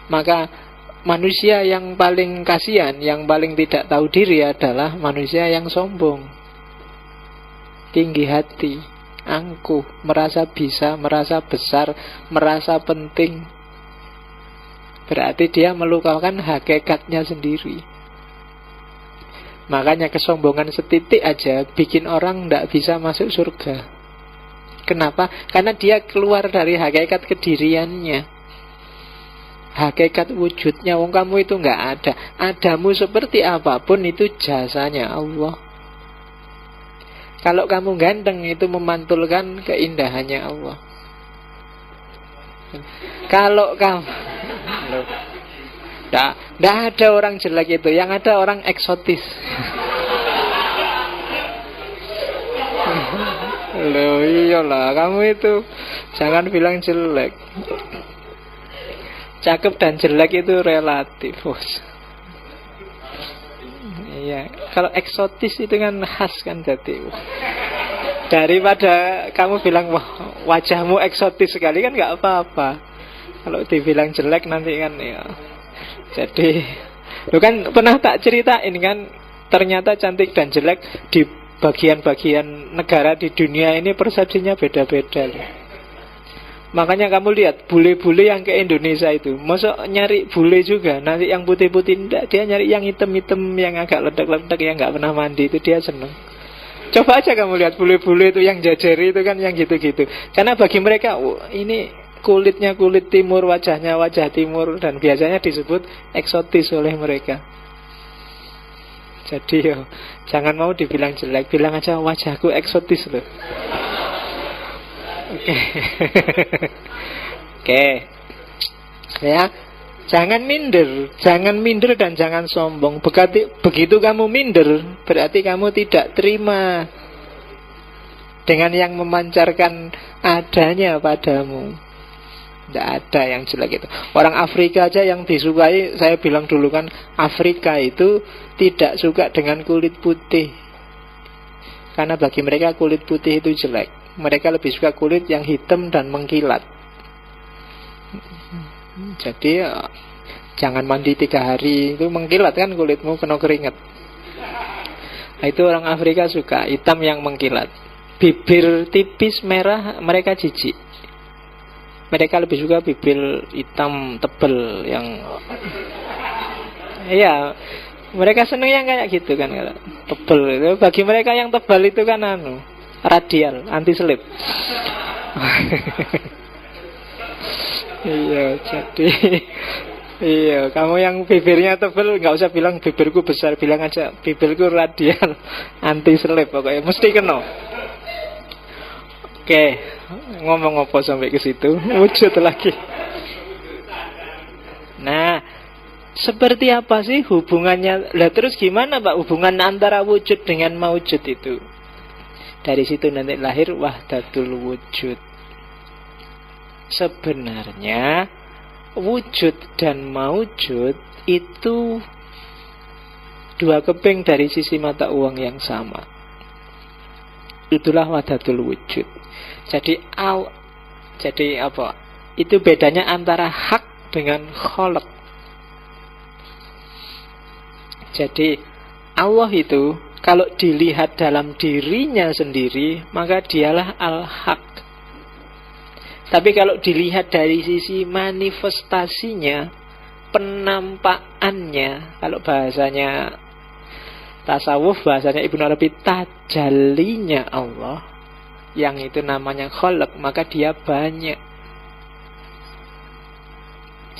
Maka manusia yang paling kasihan, yang paling tidak tahu diri adalah manusia yang sombong, tinggi hati, angkuh, merasa bisa, merasa besar, merasa penting. Berarti dia melupakan hakikatnya sendiri. Makanya kesombongan setitik aja bikin orang tidak bisa masuk surga. Kenapa? Karena dia keluar dari hakikat kediriannya, hakikat wujudnya. Wong kamu itu nggak ada. Adamu seperti apapun itu jasanya Allah. Kalau kamu ganteng itu memantulkan keindahannya Allah. Kalau kamu Tidak ada orang jelek itu. Yang ada orang eksotis. Loh iyalah, kamu itu jangan bilang jelek. Cakep dan jelek itu relatif, bos. Iya, kalau eksotis itu kan khas kan, jadi daripada kamu bilang wah wajahmu eksotis sekali kan nggak apa-apa. Kalau dibilang jelek nanti kan ya. Jadi lu kan pernah tak ceritain kan, ternyata cantik dan jelek di bagian-bagian negara di dunia ini persepsinya beda-beda. Makanya kamu lihat bule-bule yang ke Indonesia itu, masa nyari bule juga, nanti yang putih-putih enggak, dia nyari yang hitam-hitam, yang agak ledak-ledak, yang nggak pernah mandi, itu dia seneng. Coba aja kamu lihat bule-bule itu yang jajari itu kan, yang gitu-gitu. Karena bagi mereka ini kulitnya kulit timur, wajahnya wajah timur, dan biasanya disebut eksotis oleh mereka. Jadi jangan mau dibilang jelek, bilang aja wajahku eksotis loh. Oke. Oke. Ya, jangan minder dan jangan sombong. Begitu kamu minder, berarti kamu tidak terima dengan yang memancarkan adanya padamu. Tidak ada yang jelek itu. Orang Afrika aja yang disukai, saya bilang dulu kan, Afrika itu tidak suka dengan kulit putih. Karena bagi mereka kulit putih itu jelek. Mereka lebih suka kulit yang hitam dan mengkilat. Jadi jangan mandi 3 hari, itu mengkilat kan kulitmu, kena keringat. Nah, itu orang Afrika suka hitam yang mengkilat. Bibir tipis merah mereka jijik. Mereka lebih suka bibir hitam tebel yang, iya, mereka seneng yang kayak gitu kan, tebel itu. Bagi mereka yang tebal itu kan radial, anti selip. Iya, jadi iya, kamu yang bibirnya tebal nggak usah bilang bibirku besar, bilang aja bibirku radial, anti selip, pokoknya mesti kena. Oke, ngomong apa sampai ke situ? Wujud lagi. Nah, seperti apa sih hubungannya? Lah terus gimana Pak hubungan antara wujud dengan maujud itu? Dari situ nanti lahir wahdatul wujud. Sebenarnya wujud dan maujud itu dua keping dari sisi mata uang yang sama. Itulah wahdatul wujud. Jadi apa? Itu bedanya antara hak dengan kholq. Jadi Allah itu kalau dilihat dalam dirinya sendiri, maka dialah al-haq. Tapi kalau dilihat dari sisi manifestasinya, penampakannya, kalau bahasanya tasawuf, bahasanya Ibnu Arabi, tajallinya Allah, yang itu namanya kholq, maka dia banyak.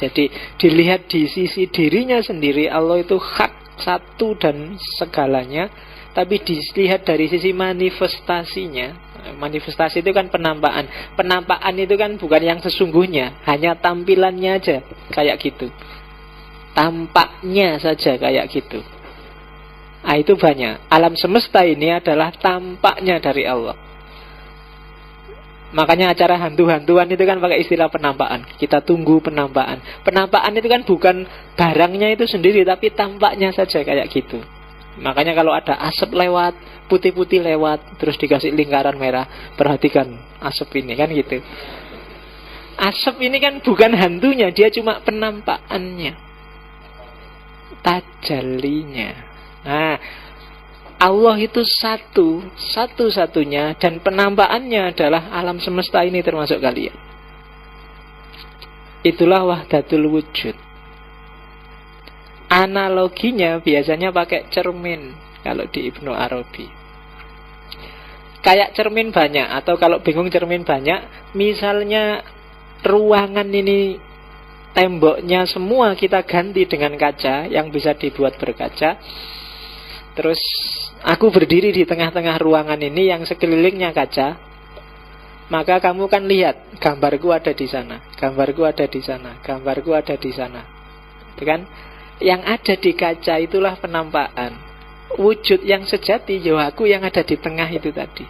Jadi dilihat di sisi dirinya sendiri, Allah itu hak, satu dan segalanya. Tapi dilihat dari sisi manifestasinya, manifestasi itu kan penampakan. Penampakan itu kan bukan yang sesungguhnya, hanya tampilannya aja kayak gitu, tampaknya saja kayak gitu. Nah, itu banyak. Alam semesta ini adalah tampaknya dari Allah. Makanya acara hantu-hantuan itu kan pakai istilah penampakan. Kita tunggu penampakan. Penampakan itu kan bukan barangnya itu sendiri, tapi tampaknya saja kayak gitu. Makanya kalau ada asap lewat, putih-putih lewat, terus dikasih lingkaran merah, perhatikan asap ini, kan gitu. Asap ini kan bukan hantunya, dia cuma penampakannya, tajallinya. Nah, Allah itu satu-satunya, dan penampakannya adalah alam semesta ini termasuk kalian. Itulah wahdatul wujud. Analoginya biasanya pakai cermin kalau di Ibnu Arabi. Kayak cermin banyak, atau kalau bingung cermin banyak, misalnya ruangan ini temboknya semua kita ganti dengan kaca yang bisa dibuat berkaca. Terus aku berdiri di tengah-tengah ruangan ini yang sekelilingnya kaca. Maka kamu kan lihat gambarku ada di sana, gambarku ada di sana, gambarku ada di sana. Itu kan? Yang ada di kaca itulah penampakan. Wujud yang sejati ya aku yang ada di tengah itu tadi.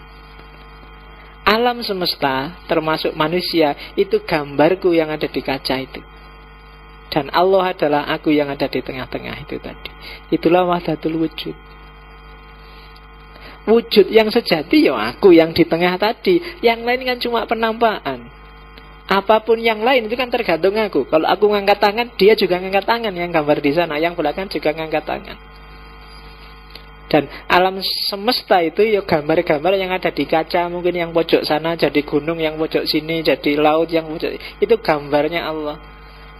Alam semesta termasuk manusia itu gambarku yang ada di kaca itu. Dan Allah adalah aku yang ada di tengah-tengah itu tadi. Itulah wahdatul wujud. Wujud yang sejati ya aku yang di tengah tadi. Yang lain kan cuma penampakan. Apapun yang lain itu kan tergantung aku. Kalau aku ngangkat tangan, dia juga ngangkat tangan. Yang gambar di sana, yang belakang juga ngangkat tangan. Dan alam semesta itu ya gambar-gambar yang ada di kaca. Mungkin yang pojok sana jadi gunung, yang pojok sini jadi laut, yang pojok itu gambarnya Allah.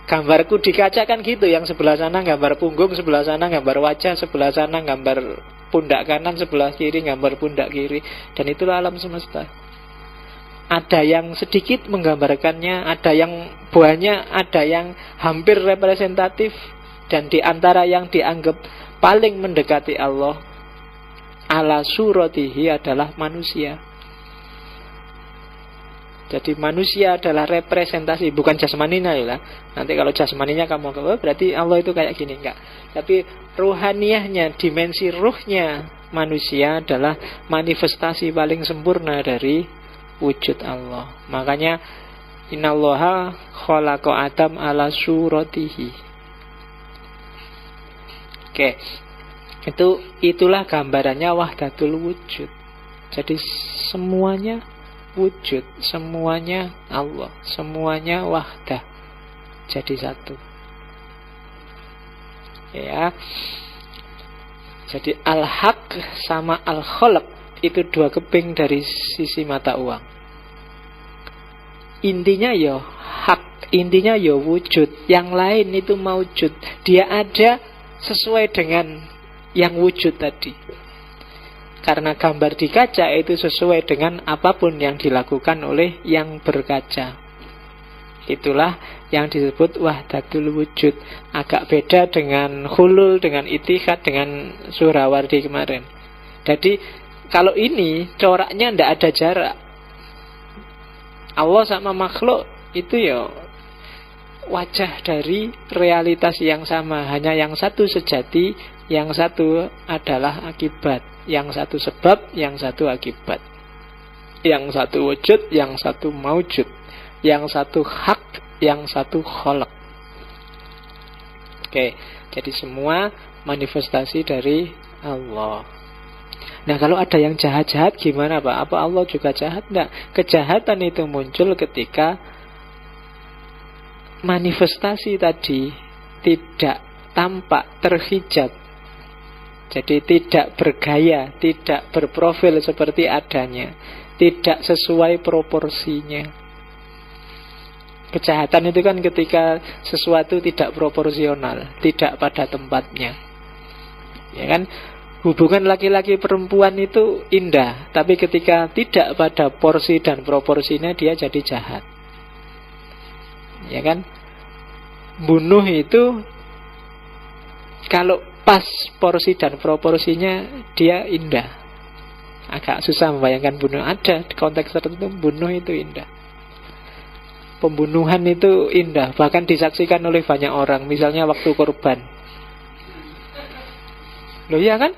Gambarku di kaca kan gitu. Yang sebelah sana gambar punggung, sebelah sana gambar wajah, sebelah sana gambar pundak kanan, sebelah kiri gambar pundak kiri. Dan itulah alam semesta. Ada yang sedikit menggambarkannya, ada yang banyak, ada yang hampir representatif. Dan di antara yang dianggap paling mendekati Allah ala suratihi adalah manusia. Jadi manusia adalah representasi, bukan jasmaninya ya. Nanti kalau jasmaninya kamu berarti Allah itu kayak gini, enggak. Tapi ruhaniyahnya, dimensi ruhnya manusia adalah manifestasi paling sempurna dari wujud Allah. Makanya innallaha khalaqa Adam ala suratihi. Oke. Itulah gambarannya wahdatul wujud. Jadi semuanya wujud, semuanya Allah, semuanya wahdah. Jadi satu. Ya. Jadi al-haq sama al-khalaq itu dua keping dari sisi mata uang. Intinya ya hak, intinya ya wujud. Yang lain itu maujud. Dia ada sesuai dengan yang wujud tadi. Karena gambar di kaca itu sesuai dengan apapun yang dilakukan oleh yang berkaca. Itulah yang disebut wahdatul wujud. Agak beda dengan hulul, dengan itihad, dengan Surawardi kemarin. Jadi kalau ini coraknya tidak ada jarak. Allah sama makhluk itu ya wajah dari realitas yang sama. Hanya yang satu sejati, yang satu adalah akibat. Yang satu sebab, yang satu akibat. Yang satu wujud, yang satu maujud. Yang satu hak, yang satu kholak. Oke, jadi semua manifestasi dari Allah. Nah kalau ada yang jahat-jahat gimana Pak? Apa Allah juga jahat? Tidak. Kejahatan itu muncul ketika manifestasi tadi tidak tampak, terhijab. Jadi tidak bergaya, tidak berprofil seperti adanya, tidak sesuai proporsinya. Kejahatan itu kan ketika sesuatu tidak proporsional, tidak pada tempatnya. Ya kan? Hubungan laki-laki perempuan itu indah, tapi ketika tidak pada porsi dan proporsinya dia jadi jahat. Ya kan? Bunuh itu kalau pas porsi dan proporsinya dia indah. Agak susah membayangkan bunuh. Ada di konteks tertentu bunuh itu indah. Pembunuhan itu indah, bahkan disaksikan oleh banyak orang. Misalnya waktu korban. Loh ya kan?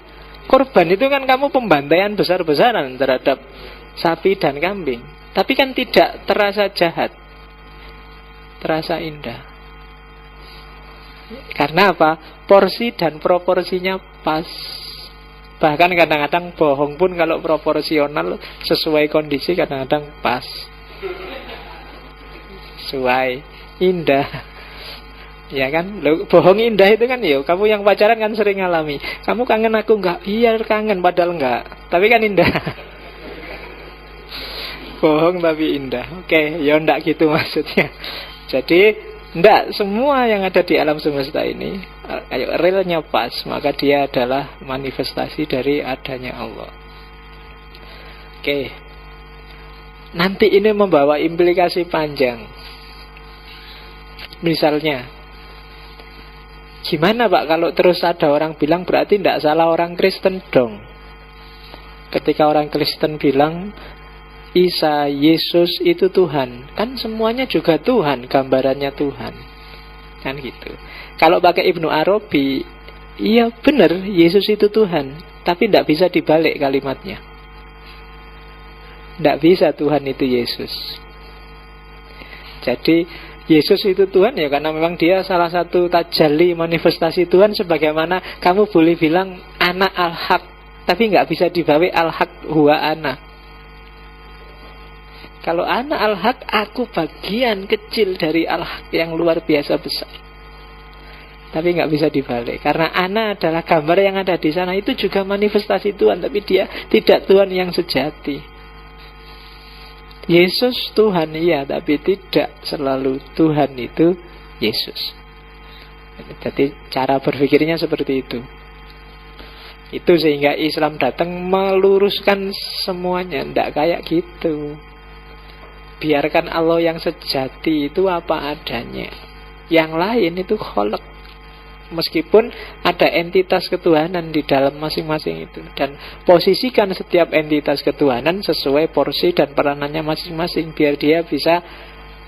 Korban itu kan kamu pembantaian besar-besaran terhadap sapi dan kambing. Tapi kan tidak terasa jahat, terasa indah. Karena apa? Porsi dan proporsinya pas. Bahkan kadang-kadang bohong pun kalau proporsional sesuai kondisi kadang-kadang pas. Sesuai, indah. Ya kan, bohong indah itu kan ya, kamu yang pacaran kan sering ngalami. Kamu kangen aku enggak? Iya kangen, padahal enggak. Tapi kan indah. Bohong tapi indah. Oke, ya enggak gitu maksudnya. Jadi enggak semua yang ada di alam semesta ini ayo realnya pas, maka dia adalah manifestasi dari adanya Allah. Oke. Nanti ini membawa implikasi panjang. Misalnya, gimana Pak kalau terus ada orang bilang berarti tidak salah orang Kristen dong. Ketika orang Kristen bilang Isa, Yesus itu Tuhan, kan semuanya juga Tuhan, gambarannya Tuhan. Kan gitu. Kalau pakai Ibnu Arabi, iya benar Yesus itu Tuhan, tapi tidak bisa dibalik kalimatnya. Tidak bisa Tuhan itu Yesus. Jadi Yesus itu Tuhan ya karena memang dia salah satu tajalli manifestasi Tuhan. Sebagaimana kamu boleh bilang anak al-haq, tapi nggak bisa dibalik al-haq huwa ana. Kalau anak al-haq, aku bagian kecil dari al-haq yang luar biasa besar. Tapi nggak bisa dibalik karena ana adalah gambar yang ada di sana. Itu juga manifestasi Tuhan, tapi dia tidak Tuhan yang sejati. Yesus Tuhan iya, tapi tidak selalu Tuhan itu Yesus. Jadi cara berpikirnya seperti itu. Itu sehingga Islam datang meluruskan semuanya. Tidak kayak gitu. Biarkan Allah yang sejati itu apa adanya. Yang lain itu kholak. Meskipun ada entitas ketuhanan di dalam masing-masing itu. Dan posisikan setiap entitas ketuhanan sesuai porsi dan peranannya masing-masing, biar dia bisa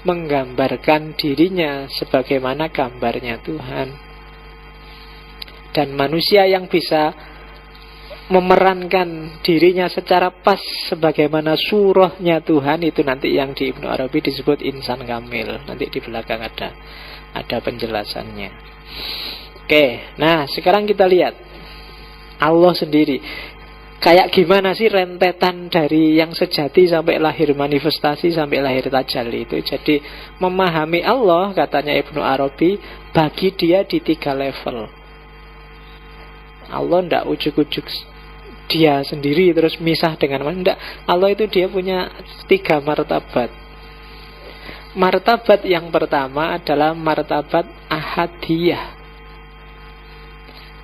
menggambarkan dirinya sebagaimana gambarnya Tuhan. Dan manusia yang bisa memerankan dirinya secara pas sebagaimana surahnya Tuhan, itu nanti yang di Ibnu Arabi disebut insan kamil. Nanti di belakang ada penjelasannya. Oke, nah sekarang kita lihat Allah sendiri. Kayak gimana sih rentetan dari yang sejati sampai lahir manifestasi, sampai lahir tajalli itu. Jadi memahami Allah, katanya Ibnu Arabi, bagi dia di 3 level. Allah tidak ujuk-ujuk dia sendiri terus misah dengan mana. Tidak, Allah itu dia punya 3 martabat. Martabat yang pertama adalah martabat ahadiyah.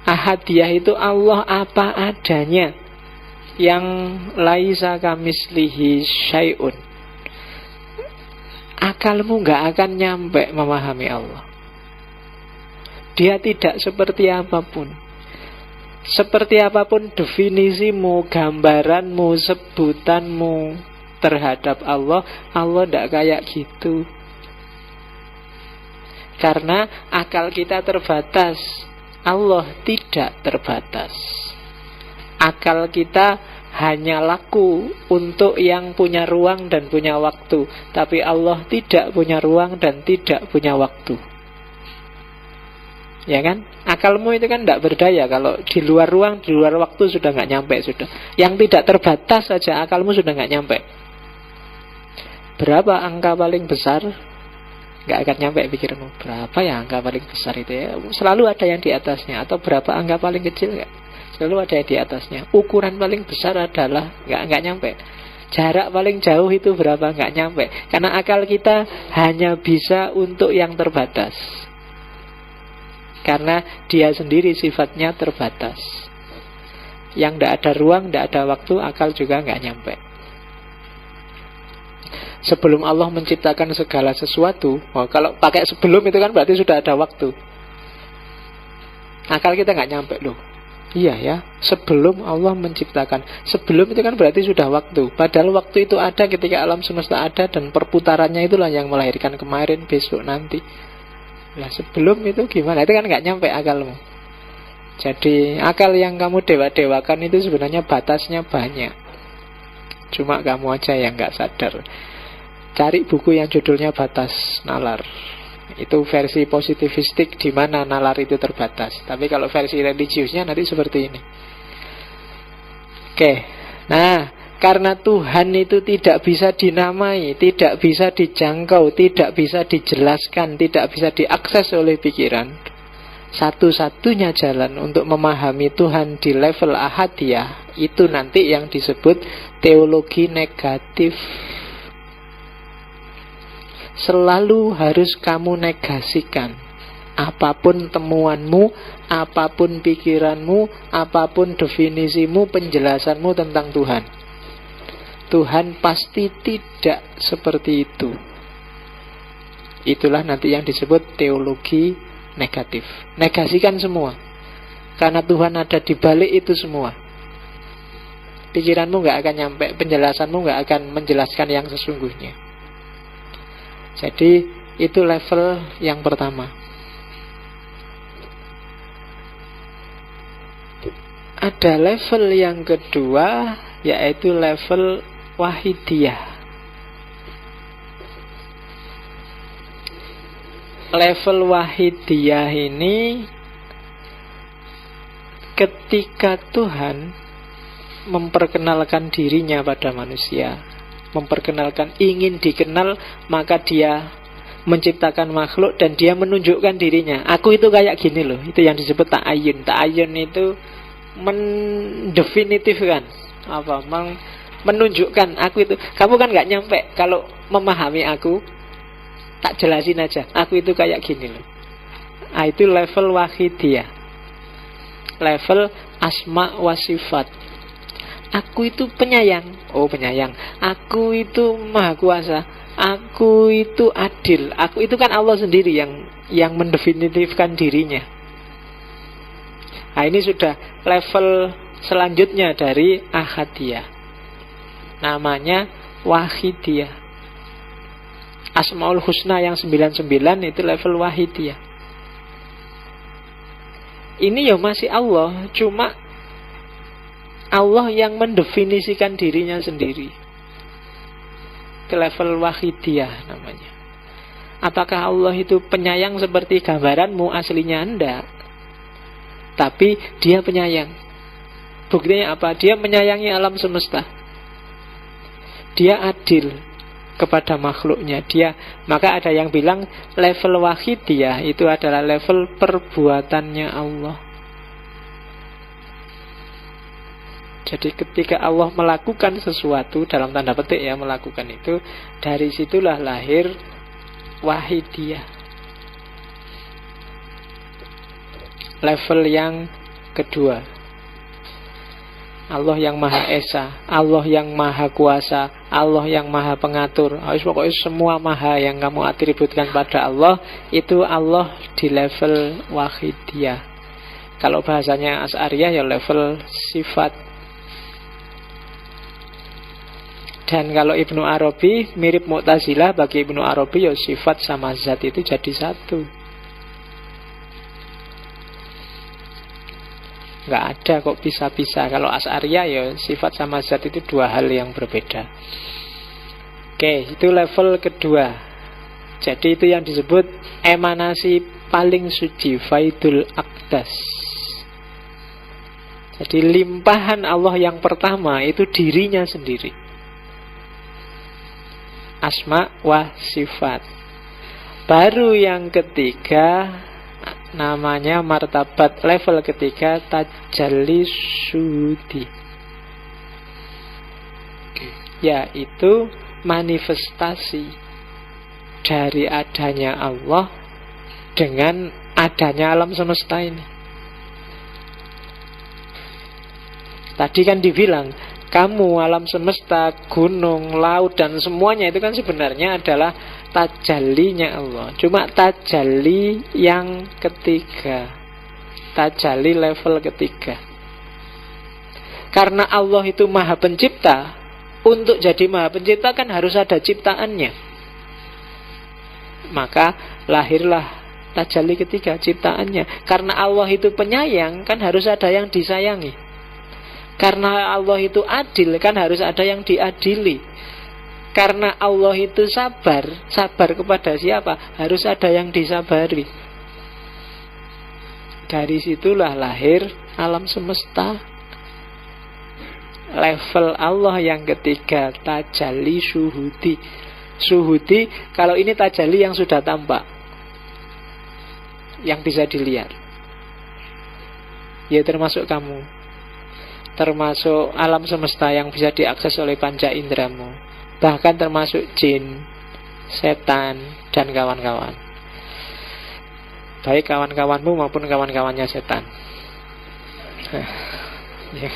Ahadiyah itu Allah apa adanya, yang laisa kamislihi syai'un. Akalmu gak akan nyampe memahami Allah. Dia tidak seperti apapun. Seperti apapun definisimu, gambaranmu, sebutanmu terhadap Allah, Allah tidak kayak gitu. Karena akal kita terbatas, Allah tidak terbatas. Akal kita hanya laku untuk yang punya ruang dan punya waktu. Tapi Allah tidak punya ruang dan tidak punya waktu. Ya kan? Akalmu itu kan tidak berdaya. Kalau di luar ruang, di luar waktu sudah nggak nyampe sudah. Yang tidak terbatas saja akalmu sudah nggak nyampe. Berapa angka paling besar? Nggak akan nyampe pikirmu. Berapa ya angka paling besar itu ya? Selalu ada yang di atasnya. Atau berapa angka paling kecil nggak? Selalu ada yang di atasnya. Ukuran paling besar adalah nggak nyampe. Jarak paling jauh itu berapa? Nggak nyampe. Karena akal kita hanya bisa untuk yang terbatas. Karena dia sendiri sifatnya terbatas. Yang tidak ada ruang, tidak ada waktu, akal juga nggak nyampe. Sebelum Allah menciptakan segala sesuatu, kalau pakai sebelum itu kan berarti sudah ada waktu. Akal kita nggak nyampe loh. Iya ya, sebelum Allah menciptakan. Sebelum itu kan berarti sudah waktu. Padahal waktu itu ada ketika alam semesta ada, dan perputarannya itulah yang melahirkan kemarin, besok, nanti. Nah sebelum itu gimana? Itu kan nggak nyampe akalmu. Jadi akal yang kamu dewa-dewakan itu sebenarnya batasnya banyak. Cuma kamu aja yang nggak sadar. Cari buku yang judulnya Batas Nalar. Itu versi positivistik di mana nalar itu terbatas. Tapi kalau versi religiusnya nanti seperti ini. Oke. Nah, karena Tuhan itu tidak bisa dinamai, tidak bisa dijangkau, tidak bisa dijelaskan, tidak bisa diakses oleh pikiran, satu-satunya jalan untuk memahami Tuhan di level ahadiyah itu nanti yang disebut teologi negatif. Selalu harus kamu negasikan apapun temuanmu, apapun pikiranmu, apapun definisimu, penjelasanmu tentang Tuhan. Tuhan pasti tidak seperti itu. Itulah nanti yang disebut teologi negatif. Negasikan semua, karena Tuhan ada di balik itu semua. Pikiranmu gak akan nyampe, penjelasanmu gak akan menjelaskan yang sesungguhnya. Jadi itu level yang pertama. Ada level yang kedua, yaitu level wahidiyah. Level wahidiyah ini ketika Tuhan memperkenalkan dirinya pada manusia, memperkenalkan ingin dikenal, maka dia menciptakan makhluk dan dia menunjukkan dirinya. Aku itu kayak gini loh. Itu yang disebut ta'ayun. Ta'ayun itu mendefinitifkan, menunjukkan aku itu. Kamu kan gak nyampe kalau memahami aku, tak jelasin aja, aku itu kayak gini loh. Nah, itu level wahidiyah, level asma wa sifat. Aku itu penyayang, oh penyayang. Aku itu maha kuasa, aku itu adil. Aku itu kan Allah sendiri yang mendefinitifkan dirinya. Nah, ini sudah level selanjutnya dari ahadiyah, namanya wahidiyah. Asmaul Husna yang 99 itu level wahidiyah. Ini ya masih Allah, cuma Allah yang mendefinisikan dirinya sendiri. Ke level wahidiyah namanya. Apakah Allah itu penyayang seperti gambaranmu? Aslinya enggak, tapi dia penyayang. Buktinya apa? Dia menyayangi alam semesta. Dia adil kepada makhluknya. Maka ada yang bilang level wahidiyah itu adalah level perbuatannya Allah. Jadi ketika Allah melakukan sesuatu, dalam tanda petik ya, melakukan itu, dari situlah lahir wahidiyah. Level yang kedua, Allah yang Maha Esa, Allah yang Maha Kuasa, Allah yang Maha Pengatur. Pokoknya semua Maha yang kamu atributkan pada Allah, itu Allah di level wahidiyah. Kalau bahasanya Asy'ariyah ya level sifat. Dan kalau Ibnu Arabi mirip Mu'tazilah, bagi Ibnu Arabi ya sifat sama zat itu jadi satu. Nggak ada kok pisah-pisah. Kalau Asy'ariyah ya sifat sama zat itu dua hal yang berbeda. Oke, itu level kedua. Jadi itu yang disebut emanasi paling suci, Faidul Aqdas. Jadi limpahan Allah yang pertama itu dirinya sendiri, asma wa sifat. Baru yang ketiga namanya martabat level ketiga, tajalli syuhudi, yaitu manifestasi dari adanya Allah dengan adanya alam semesta ini. Tadi kan dibilang kamu, alam semesta, gunung, laut, dan semuanya itu kan sebenarnya adalah tajallinya Allah. Cuma tajalli yang ketiga, tajalli level ketiga. Karena Allah itu Maha Pencipta, untuk jadi Maha Pencipta kan harus ada ciptaannya. Maka lahirlah tajalli ketiga, ciptaannya. Karena Allah itu penyayang, kan harus ada yang disayangi. Karena Allah itu adil, kan harus ada yang diadili. Karena Allah itu sabar, sabar kepada siapa? Harus ada yang disabari. Dari situlah lahir alam semesta. level Allah yang ketiga, tajalli syuhudi. Syuhudi, kalau ini tajalli yang sudah tampak, yang bisa dilihat. Ya termasuk kamu, termasuk alam semesta yang bisa diakses oleh panca indramu, bahkan termasuk jin, setan, dan kawan-kawan. Baik kawan-kawanmu maupun kawan-kawannya setan. Ya.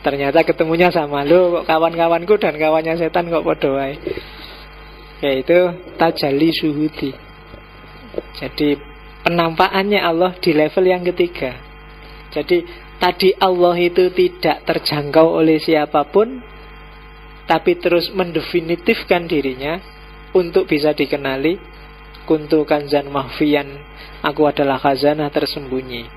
Ternyata ketemunya sama. Lo kok kawan-kawanku dan kawannya setan kok podo wae. Yaitu tajalli syuhudi. Jadi penampakannya Allah di level yang ketiga. Jadi tadi Allah itu tidak terjangkau oleh siapapun, tapi terus mendefinitifkan dirinya untuk bisa dikenali. Kuntu kanzan mahfiyan, aku adalah khazanah tersembunyi.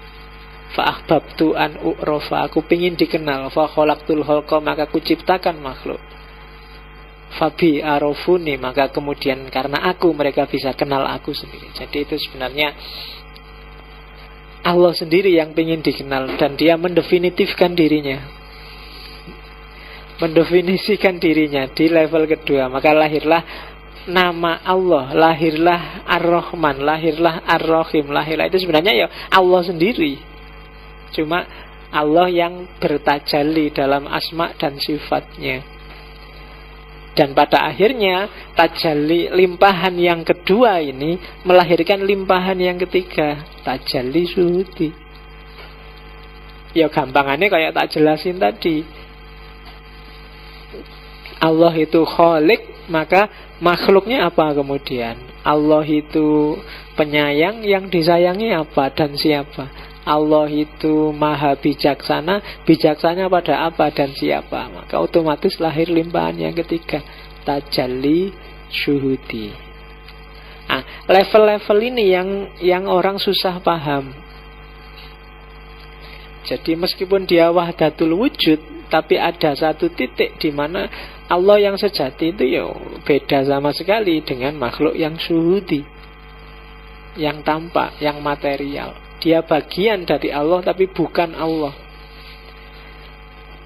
Fa'ahbabtu an u'rofa, aku pingin dikenal. Fa'kholaktul kholqa, maka aku ciptakan makhluk. Fabi arofuni, maka kemudian karena aku mereka bisa kenal aku sendiri. Jadi itu sebenarnya Allah sendiri yang ingin dikenal, dan dia mendefinitifkan dirinya, mendefinisikan dirinya di level kedua. Maka lahirlah nama Allah, lahirlah Ar-Rahman, lahirlah Ar-Rahim, lahirlah itu sebenarnya ya Allah sendiri. Cuma Allah yang bertajalli dalam asma dan sifatnya. Dan pada akhirnya tajalli limpahan yang kedua ini melahirkan limpahan yang ketiga, tajalli syuhudi. Ya gampangannya kayak tak jelasin tadi. Allah itu khalik, maka makhluknya apa kemudian? Allah itu penyayang, yang disayangi apa dan siapa? Allah itu maha bijaksana, bijaksana pada apa dan siapa? Maka otomatis lahir limpahan yang ketiga, tajalli syuhudi. Level-level ini yang orang susah paham. Jadi meskipun dia wahdatul wujud, tapi ada satu titik di mana Allah yang sejati itu ya beda sama sekali dengan makhluk yang syuhudi, yang tampak, yang material. Dia bagian dari Allah tapi bukan Allah.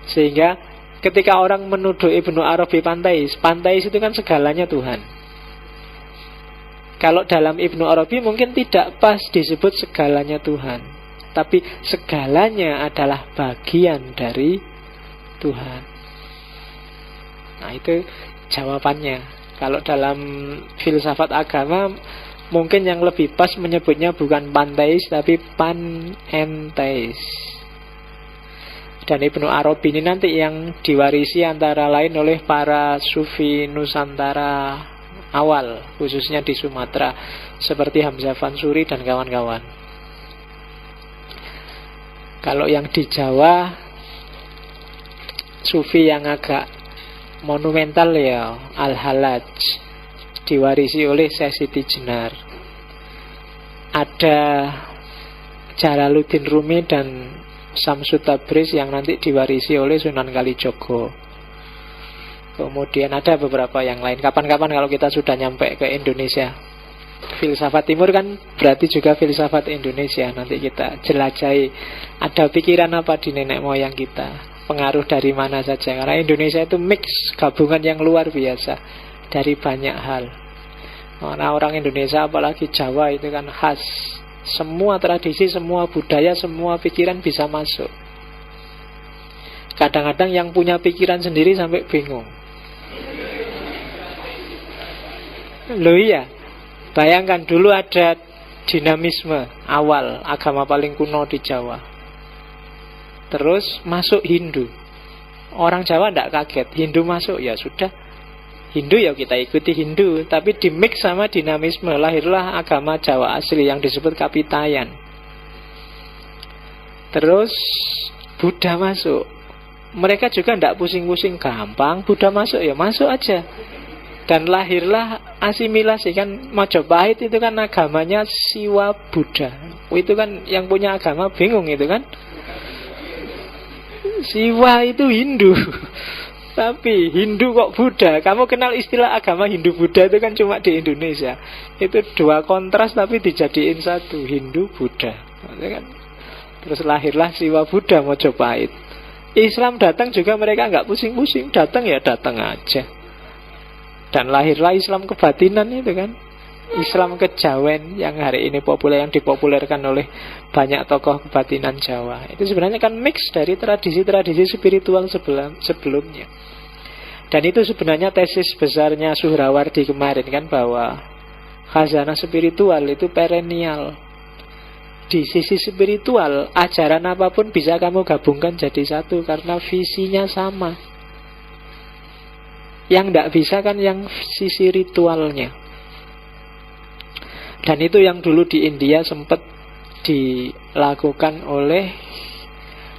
Sehingga ketika orang menuduh Ibnu Arabi panteis, panteis itu kan segalanya Tuhan. Kalau dalam Ibnu Arabi mungkin tidak pas disebut segalanya Tuhan, tapi segalanya adalah bagian dari Tuhan. Nah itu jawabannya. Kalau dalam filsafat agama mungkin yang lebih pas menyebutnya bukan panteis tapi panenteis. Dan Ibnu Arabi ini nanti yang diwarisi antara lain oleh para sufi Nusantara awal, khususnya di Sumatera, seperti Hamzah Fansuri dan kawan-kawan. Kalau yang di Jawa, sufi yang agak monumental ya Al-Halaj, diwarisi oleh Syekh Siti Jenar. Ada Jalaluddin Rumi dan Samsud Tabriz yang nanti diwarisi oleh Sunan Kalijogo. Kemudian ada beberapa yang lain. Kapan-kapan kalau kita sudah nyampe ke Indonesia, filsafat timur kan berarti juga filsafat Indonesia. Nanti kita jelajahi ada pikiran apa di nenek moyang kita, pengaruh dari mana saja. Karena Indonesia itu mix, gabungan yang luar biasa dari banyak hal. Karena orang Indonesia apalagi Jawa itu kan khas, semua tradisi, semua budaya, semua pikiran bisa masuk. Kadang-kadang yang punya pikiran sendiri sampai bingung. Loh iya, bayangkan dulu ada dinamisme awal agama paling kuno di Jawa, terus masuk Hindu. Orang Jawa tidak kaget, Hindu masuk, ya sudah, Hindu ya kita ikuti Hindu. Tapi di mix sama dinamisme, lahirlah agama Jawa asli yang disebut Kapitayan. Terus Buddha masuk, mereka juga tidak pusing-pusing, gampang, Buddha masuk ya masuk aja. Dan lahirlah asimilasi. Kan Majapahit itu kan agamanya Siwa Buddha. Itu kan yang punya agama bingung itu kan, Siwa itu Hindu tapi Hindu kok Buddha. Kamu kenal istilah agama Hindu Buddha itu kan cuma di Indonesia. Itu dua kontras tapi dijadiin satu, Hindu Buddha. Kan? Terus lahirlah Siwa Buddha Majapahit. Islam datang juga mereka nggak pusing-pusing, datang ya datang aja. Dan lahirlah Islam kebatinan itu kan, Islam kejawen yang hari ini populer, yang dipopulerkan oleh banyak tokoh kebatinan Jawa. Itu sebenarnya kan mix dari tradisi-tradisi spiritual sebelumnya. Dan itu sebenarnya tesis besarnya Suhrawardi kemarin kan, bahwa khazanah spiritual itu perennial. Di sisi spiritual, ajaran apapun bisa kamu gabungkan jadi satu karena visinya sama. Yang tidak bisa kan yang sisi ritualnya. Dan itu yang dulu di India sempat dilakukan oleh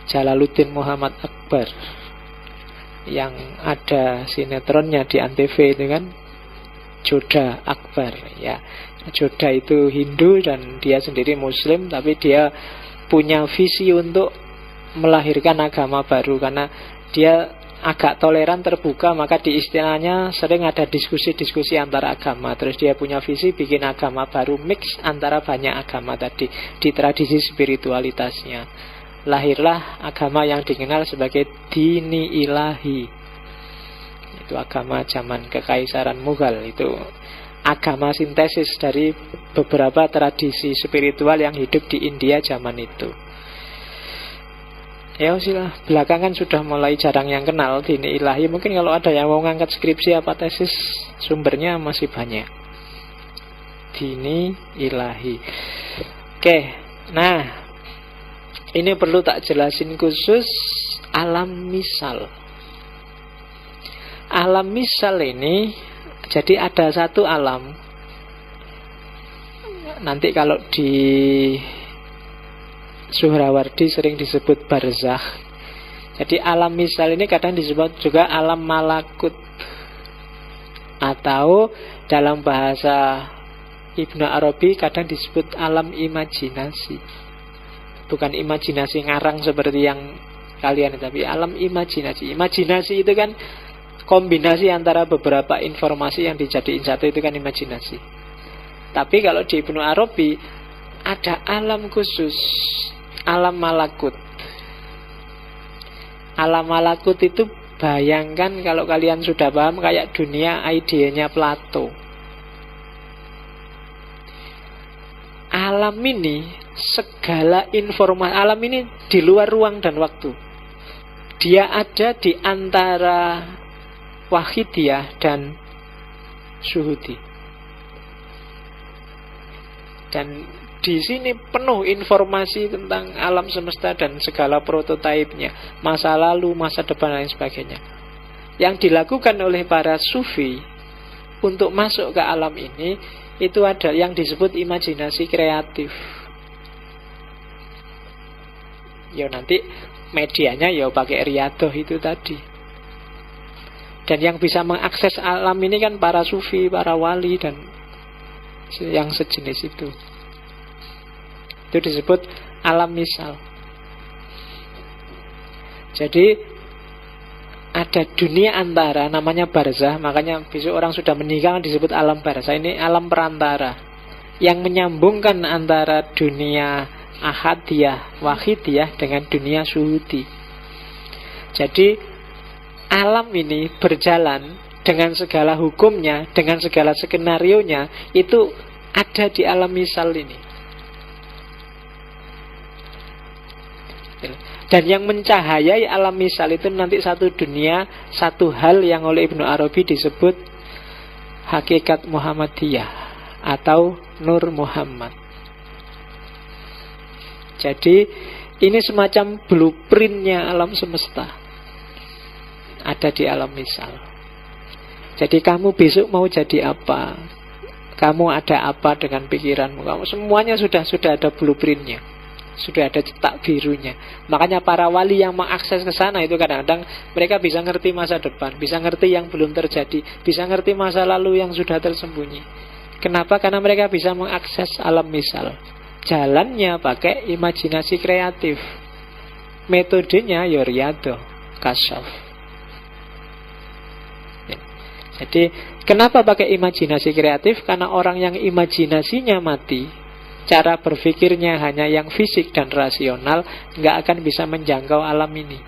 Jalaluddin Muhammad Akbar, yang ada sinetronnya di Antv itu kan, Jodha Akbar ya. Jodha itu Hindu dan dia sendiri Muslim, tapi dia punya visi untuk melahirkan agama baru karena dia agak toleran, terbuka, maka di istilahnya sering ada diskusi-diskusi antara agama. Terus dia punya visi bikin agama baru, mix antara banyak agama tadi di tradisi spiritualitasnya. Lahirlah agama yang dikenal sebagai Dini Ilahi. Itu agama zaman Kekaisaran Mughal. Itu agama sintesis dari beberapa tradisi spiritual yang hidup di India zaman itu. Ya silah, belakangan sudah mulai jarang yang kenal Dini Ilahi. Mungkin kalau ada yang mau ngangkat skripsi apa tesis, sumbernya masih banyak. Dini Ilahi. Oke, nah ini perlu tak jelasin khusus alam misal. Alam misal ini, jadi ada satu alam. Nanti kalau di Suhrawardi sering disebut barzakh. Jadi alam misal ini kadang disebut juga alam malakut, atau dalam bahasa Ibnu Arabi kadang disebut alam imajinasi. Bukan imajinasi ngarang seperti yang kalian, tapi alam imajinasi. Imajinasi itu kan kombinasi antara beberapa informasi yang dijadiin satu, itu kan imajinasi. Tapi kalau di Ibnu Arabi ada alam khusus, alam malakut. Alam malakut itu bayangkan kalau kalian sudah paham, kayak dunia idenya Plato. Alam ini segala informasi, alam ini di luar ruang dan waktu. Dia ada di antara wahidiyah dan syuhudi. Dan di sini penuh informasi tentang alam semesta dan segala prototipenya, masa lalu, masa depan, dan sebagainya. Yang dilakukan oleh para sufi untuk masuk ke alam ini, itu ada yang disebut imajinasi kreatif. Ya nanti medianya ya pakai riadoh itu tadi. Dan yang bisa mengakses alam ini kan para sufi, para wali, dan yang sejenis itu. Itu disebut alam misal. Jadi ada dunia antara, namanya barzah. Makanya besok orang sudah meninggal disebut alam barzah. Ini alam perantara yang menyambungkan antara dunia ahadiyah, wahidiyah dengan dunia syuhudi. Jadi alam ini berjalan dengan segala hukumnya, dengan segala skenarionya, itu ada di alam misal ini. Dan yang mencahayai alam misal itu nanti satu dunia, satu hal yang oleh Ibnu Arabi disebut hakikat Muhammadiyah atau Nur Muhammad. Jadi ini semacam blueprintnya alam semesta, ada di alam misal. Jadi kamu besok mau jadi apa, kamu ada apa dengan pikiranmu, kamu semuanya sudah ada blueprintnya, sudah ada cetak birunya. Makanya para wali yang mengakses ke sana itu kadang-kadang mereka bisa ngerti masa depan, bisa ngerti yang belum terjadi, bisa ngerti masa lalu yang sudah tersembunyi. Kenapa? Karena mereka bisa mengakses alam misal. Jalannya pakai imajinasi kreatif. Metodenya ya riyadhah, kasyaf. Jadi kenapa pakai imajinasi kreatif? Karena orang yang imajinasinya mati, cara berpikirnya hanya yang fisik dan rasional, nggak akan bisa menjangkau alam ini.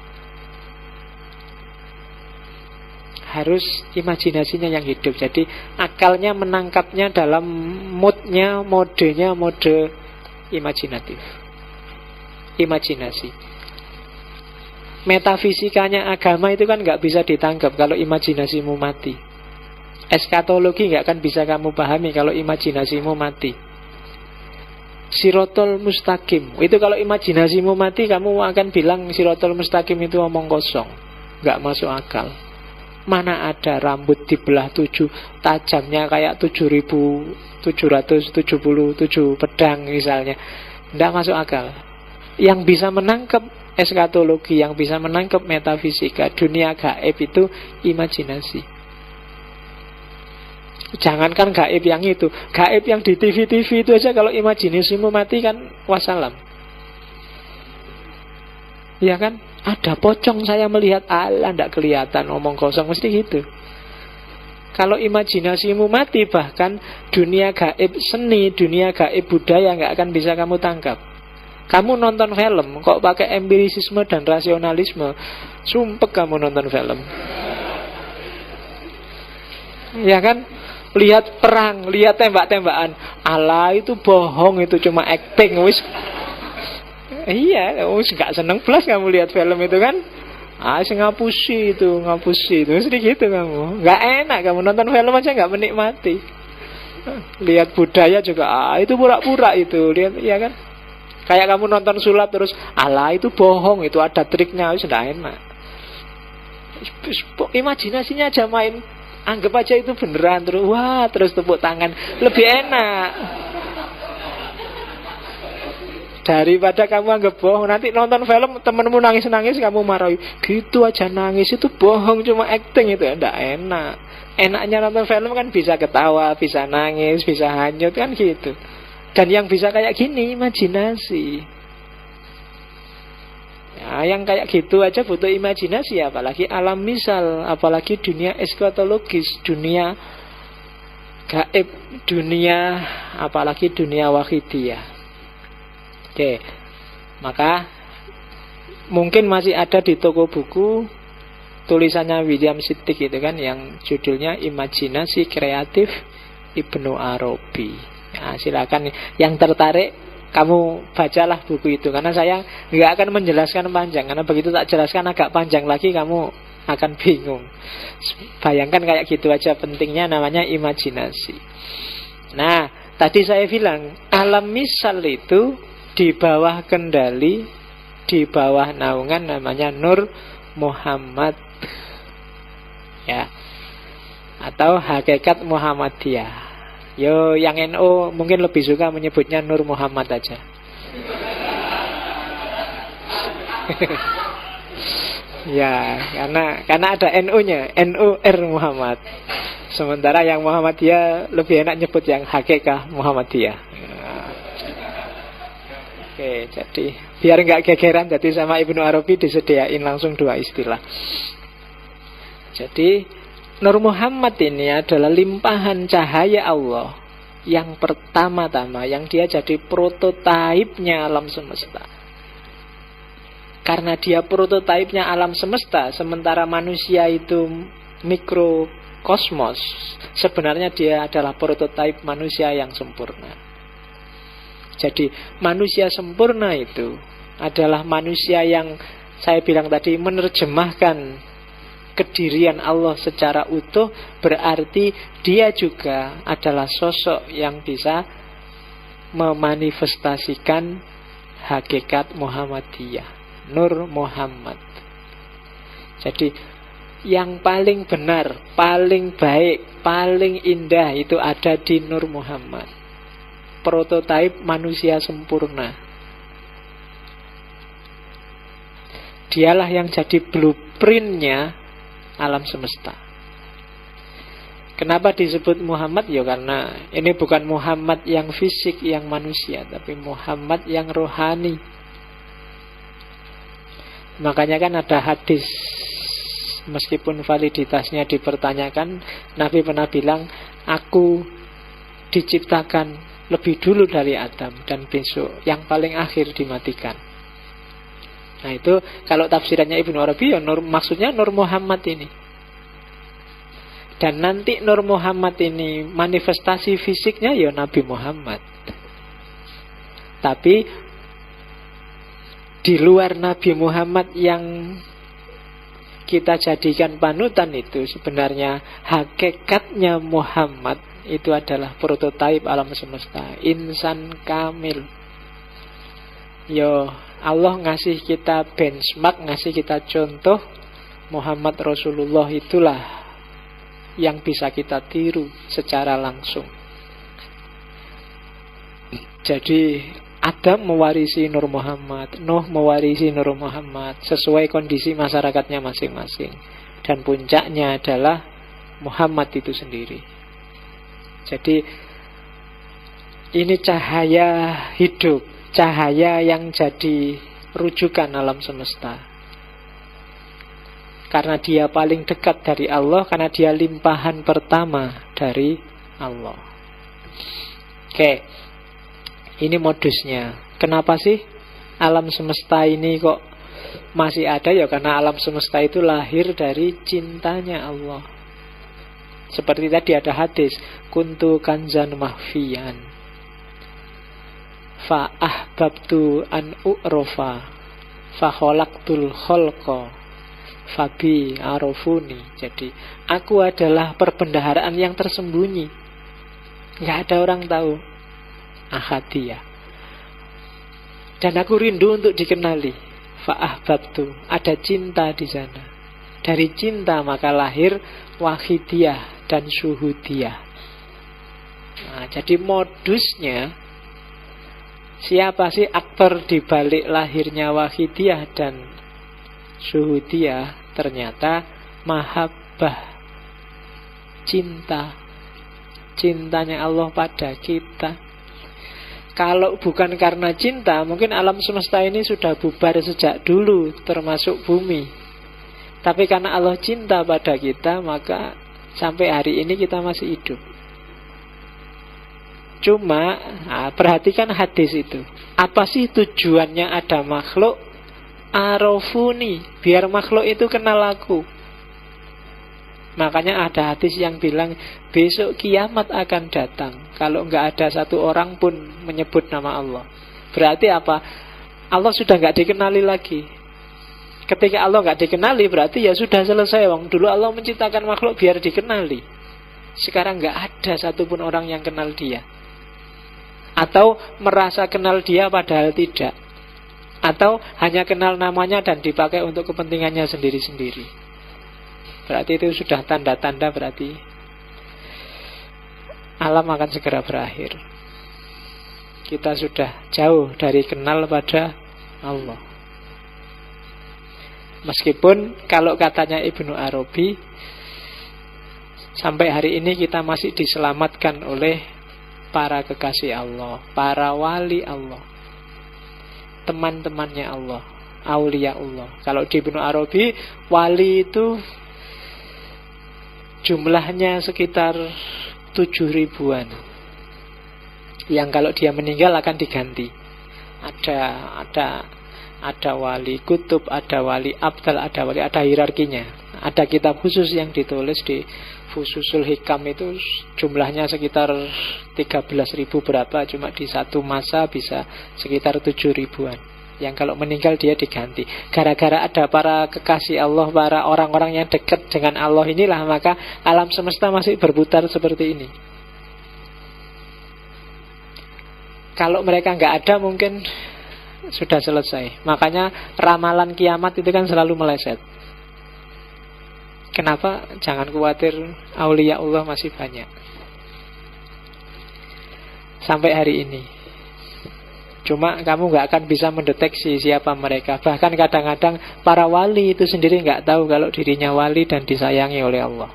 harus imajinasinya yang hidup. Jadi akalnya menangkapnya dalam modenya, modenya mode imajinatif, imajinasi. Metafisikanya agama itu kan nggak bisa ditangkap kalau imajinasimu mati. Eskatologi nggak akan bisa kamu pahami kalau imajinasimu mati. Sirotol mustaqim itu kalau imajinasimu mati, kamu akan bilang sirotol mustaqim itu omong kosong, nggak masuk akal. Mana ada rambut dibelah 7, tajamnya kayak 7.777 pedang misalnya. Nggak masuk akal. Yang bisa menangkap eskatologi, yang bisa menangkap metafisika, dunia gaib itu imajinasi. Jangankan gaib yang itu, gaib yang di TV-TV itu aja kalau imajinasimu mati kan wassalam. Ya kan? Ada pocong saya melihat, Allah ndak kelihatan, omong kosong, mesti gitu. Kalau imajinasimu mati, bahkan dunia gaib seni, dunia gaib budaya nggak akan bisa kamu tangkap. Kamu nonton film kok pakai empirisisme dan rasionalisme, sumpek kamu nonton film. Ya kan? Lihat perang, lihat tembak-tembakan, Allah itu bohong, itu cuma acting, wis. Iya, gak seneng plus kamu lihat film itu kan. Ngapusi itu, sedih gitu kamu. Gak enak kamu nonton film aja, gak menikmati. Lihat budaya juga, itu pura-pura itu, lihat, iya kan. Kayak kamu nonton sulap terus, Allah itu bohong, itu ada triknya, wis gak enak. Imajinasinya aja main, anggap aja itu beneran, terus wah, terus tepuk tangan, lebih enak. Daripada kamu anggap bohong, nanti nonton film temenmu nangis-nangis, kamu marahi, gitu aja nangis, itu bohong, cuma acting, itu enggak enak. Enaknya nonton film kan bisa ketawa, bisa nangis, bisa hanyut, kan gitu. Dan yang bisa kayak gini, imajinasi. Ya, yang kayak gitu aja butuh imajinasi, apalagi alam misal, apalagi dunia eskatologis, dunia gaib, dunia, apalagi dunia wahidiyah. Oke, maka mungkin masih ada di toko buku tulisannya William Siddiq itu kan, yang judulnya Imajinasi Kreatif Ibnu Arabi. Nah, silakan yang tertarik kamu bacalah buku itu, karena saya nggak akan menjelaskan panjang, karena begitu tak jelaskan agak panjang lagi kamu akan bingung. Bayangkan kayak gitu aja pentingnya namanya imajinasi. Nah, tadi saya bilang alam misal itu di bawah kendali, di bawah naungan namanya Nur Muhammad, ya, atau hakikat Muhammadiyah. Yo, yang NU mungkin lebih suka menyebutnya Nur Muhammad aja. Ya, karena ada NU-nya, NUR Muhammad. Sementara yang Muhammadiyah lebih enak nyebut yang hakikat Muhammadiyah. Oke, jadi biar nggak gegeran, jadi sama Ibnu Arabi disediain langsung dua istilah. Jadi Nur Muhammad ini adalah limpahan cahaya Allah yang pertama-tama, yang dia jadi prototipenya alam semesta. Karena dia prototipenya alam semesta, sementara manusia itu mikrokosmos, sebenarnya dia adalah prototip manusia yang sempurna. Jadi manusia sempurna itu adalah manusia yang saya bilang tadi menerjemahkan kedirian Allah secara utuh, berarti dia juga adalah sosok yang bisa memanifestasikan hakikat Muhammadiyah, Nur Muhammad. Jadi yang paling benar, paling baik, paling indah itu ada di Nur Muhammad, prototipe manusia sempurna. Dialah yang jadi blueprintnya alam semesta. Kenapa disebut Muhammad? Ya karena ini bukan Muhammad yang fisik, yang manusia, tapi Muhammad yang rohani. Makanya kan ada hadis, meskipun validitasnya dipertanyakan, Nabi pernah bilang, aku diciptakan lebih dulu dari Adam, dan besok yang paling akhir dimatikan. Nah itu kalau tafsirannya Ibnu Arabi, ya maksudnya Nur Muhammad ini. Dan nanti Nur Muhammad ini manifestasi fisiknya ya Nabi Muhammad. Tapi di luar Nabi Muhammad yang kita jadikan panutan itu, sebenarnya hakikatnya Muhammad itu adalah prototipe alam semesta, insan kamil. Yo, Allah ngasih kita benchmark, ngasih kita contoh. Muhammad Rasulullah itulah yang bisa kita tiru secara langsung. Jadi Adam mewarisi Nur Muhammad, Nuh mewarisi Nur Muhammad, sesuai kondisi masyarakatnya masing-masing. Dan puncaknya adalah Muhammad itu sendiri. Jadi ini cahaya hidup, cahaya yang jadi rujukan alam semesta. Karena dia paling dekat dari Allah, karena dia limpahan pertama dari Allah. Oke, ini modusnya. Kenapa sih alam semesta ini kok masih ada? Ya karena alam semesta itu lahir dari cintanya Allah. Seperti tadi ada hadis, kuntu kanzan mahfiyan fa ahbabtu an u'rofa fa khalaqtul khalqa fabi arafuni. Jadi aku adalah perbendaharaan yang tersembunyi, nggak ada orang tahu, ahadiyah. Dan aku rindu untuk dikenali. Fa'ahbabtu, ada cinta di sana. Dari cinta maka lahir wahidiyah dan syuhudiyah. Nah, jadi modusnya, siapa sih aktor di balik lahirnya wahidiyah dan syuhudiyah? Ternyata mahabbah, cinta, cintanya Allah pada kita. Kalau bukan karena cinta, mungkin alam semesta ini sudah bubar sejak dulu, termasuk bumi. Tapi karena Allah cinta pada kita, maka sampai hari ini kita masih hidup. Cuma, perhatikan hadis itu. Apa sih tujuannya ada makhluk? Arafuni, biar makhluk itu kenal aku. Makanya ada hadis yang bilang besok kiamat akan datang kalau nggak ada satu orang pun menyebut nama Allah. Berarti apa? Allah sudah nggak dikenali lagi. Ketika Allah nggak dikenali, berarti ya sudah selesai. Wong dulu Allah menciptakan makhluk biar dikenali. Sekarang nggak ada satupun orang yang kenal dia, atau merasa kenal dia padahal tidak, atau hanya kenal namanya dan dipakai untuk kepentingannya sendiri-sendiri. Berarti itu sudah tanda-tanda berarti alam akan segera berakhir. Kita sudah jauh dari kenal pada Allah. Meskipun kalau katanya Ibnu Arabi, sampai hari ini kita masih diselamatkan oleh para kekasih Allah, para wali Allah, teman-temannya Allah, aulia Allah. Kalau di Ibnu Arabi, wali itu jumlahnya sekitar 7.000-an, yang kalau dia meninggal akan diganti. Ada wali kutub, ada wali abdal, ada hierarkinya. Ada kitab khusus yang ditulis di Fususul Hikam, itu jumlahnya sekitar 13.000 berapa, cuma di satu masa bisa sekitar 7.000-an. Yang kalau meninggal dia diganti. Gara-gara ada para kekasih Allah, para orang-orang yang dekat dengan Allah inilah, maka alam semesta masih berputar seperti ini. Kalau mereka nggak ada mungkin sudah selesai. Makanya ramalan kiamat itu kan selalu meleset. Kenapa? Jangan khawatir, aulia Allah masih banyak sampai hari ini. Cuma kamu nggak akan bisa mendeteksi siapa mereka. Bahkan kadang-kadang para wali itu sendiri nggak tahu kalau dirinya wali dan disayangi oleh Allah.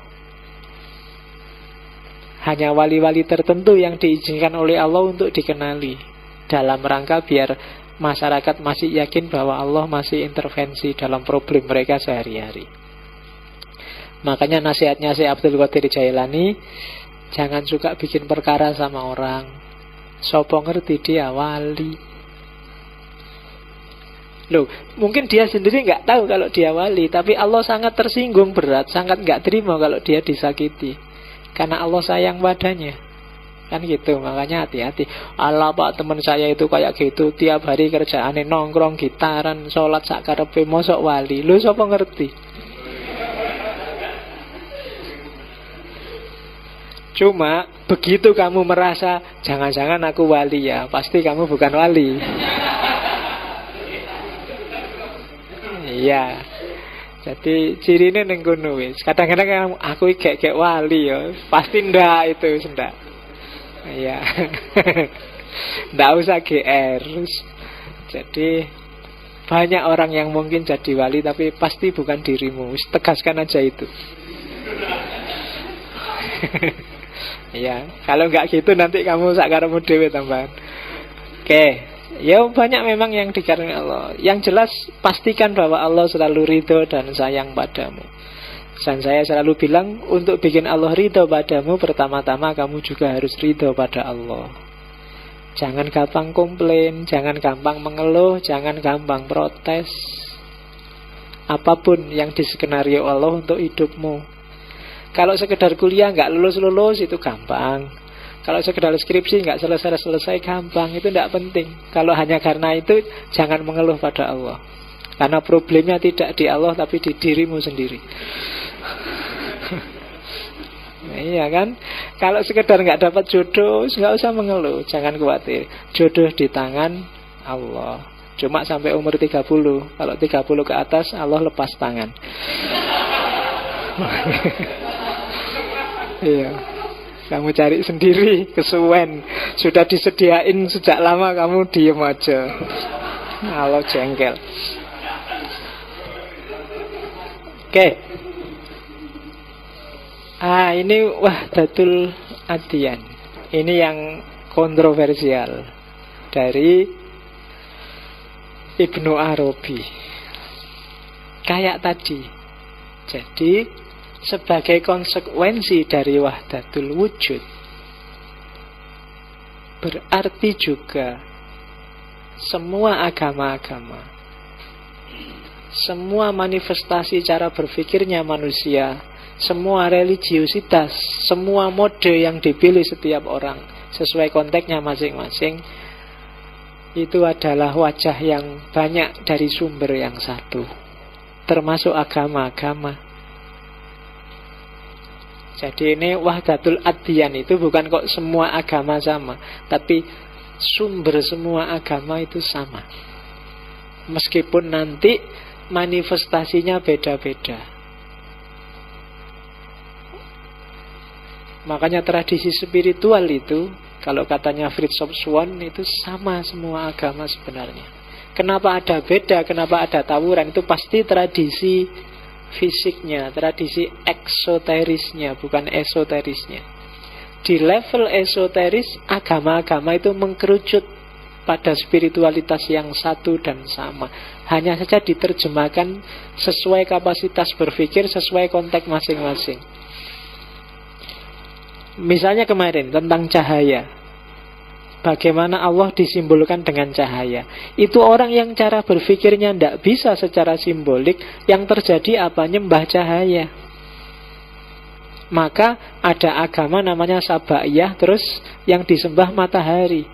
Hanya wali-wali tertentu yang diizinkan oleh Allah untuk dikenali, dalam rangka biar masyarakat masih yakin bahwa Allah masih intervensi dalam problem mereka sehari-hari. Makanya nasihatnya Syekh Abdul Qadir Jailani, jangan suka bikin perkara sama orang. Sopo ngerti dia wali. Loh, mungkin dia sendiri nggak tahu kalau dia wali, tapi Allah sangat tersinggung berat, sangat nggak terima kalau dia disakiti, karena Allah sayang padanya. Kan gitu, makanya hati-hati. Allah pak, teman saya itu kayak gitu, tiap hari kerjaannya nongkrong, gitaran, sholat sakarepe, mosok wali. Lu siapa ngerti? Cuma begitu kamu merasa jangan-jangan aku wali ya, pasti kamu bukan wali. Iya. Jadi cirine ning kono wis. Kadang-kadang aku kayak wali ya, pasti ndak itu ndak. Iya. Nggak usah GR. Jadi banyak orang yang mungkin jadi wali, tapi pasti bukan dirimu. Tegaskan aja itu. Iya. Kalau nggak gitu nanti kamu sakaremu dhewe tambahan. Oke. Ya banyak memang yang dikarenakan Allah. Yang jelas pastikan bahwa Allah selalu ridho dan sayang padamu. Dan saya selalu bilang, untuk bikin Allah ridho padamu, pertama-tama kamu juga harus ridho pada Allah. Jangan gampang komplain, jangan gampang mengeluh, jangan gampang protes. Apapun yang diskenario Allah untuk hidupmu. Kalau sekedar kuliah nggak lulus-lulus itu gampang. Kalau sekedar skripsi nggak selesai-selesai gampang, itu tidak penting. Kalau hanya karena itu, jangan mengeluh pada Allah. Karena problemnya tidak di Allah, tapi di dirimu sendiri. Iya kan? Kalau sekedar nggak dapat jodoh, nggak usah mengeluh, jangan khawatir. Jodoh di tangan Allah. Cuma sampai umur 30. Kalau 30 ke atas, Allah lepas tangan. Iya. Kamu cari sendiri, kesuwen. Sudah disediain sejak lama, kamu diem aja. Allah jengkel. Oke. Ini Wahdatul Adyan. Ini yang kontroversial dari Ibnu Arabi. Kayak tadi. Jadi sebagai konsekuensi dari wahdatul wujud, berarti juga semua agama-agama, semua manifestasi cara berpikirnya manusia, semua religiusitas, semua mode yang dipilih setiap orang sesuai konteksnya masing-masing, itu adalah wajah yang banyak dari sumber yang satu, termasuk agama-agama. Jadi ini wahdatul adyan itu bukan kok semua agama sama, tapi sumber semua agama itu sama. Meskipun nanti manifestasinya beda-beda. Makanya tradisi spiritual itu, kalau katanya Fritz Swan, itu sama semua agama sebenarnya. Kenapa ada beda, kenapa ada tawuran, itu pasti tradisi fisiknya, tradisi eksoterisnya, bukan esoterisnya. Di level esoteris, agama-agama itu mengkerucut pada spiritualitas yang satu dan sama. Hanya saja diterjemahkan sesuai kapasitas berpikir, sesuai konteks masing-masing. Misalnya kemarin tentang cahaya, bagaimana Allah disimbolkan dengan cahaya. Itu orang yang cara berpikirnya tidak bisa secara simbolik. Yang terjadi apa? Nyembah cahaya. Maka ada agama namanya Sabaiyah, terus yang disembah matahari.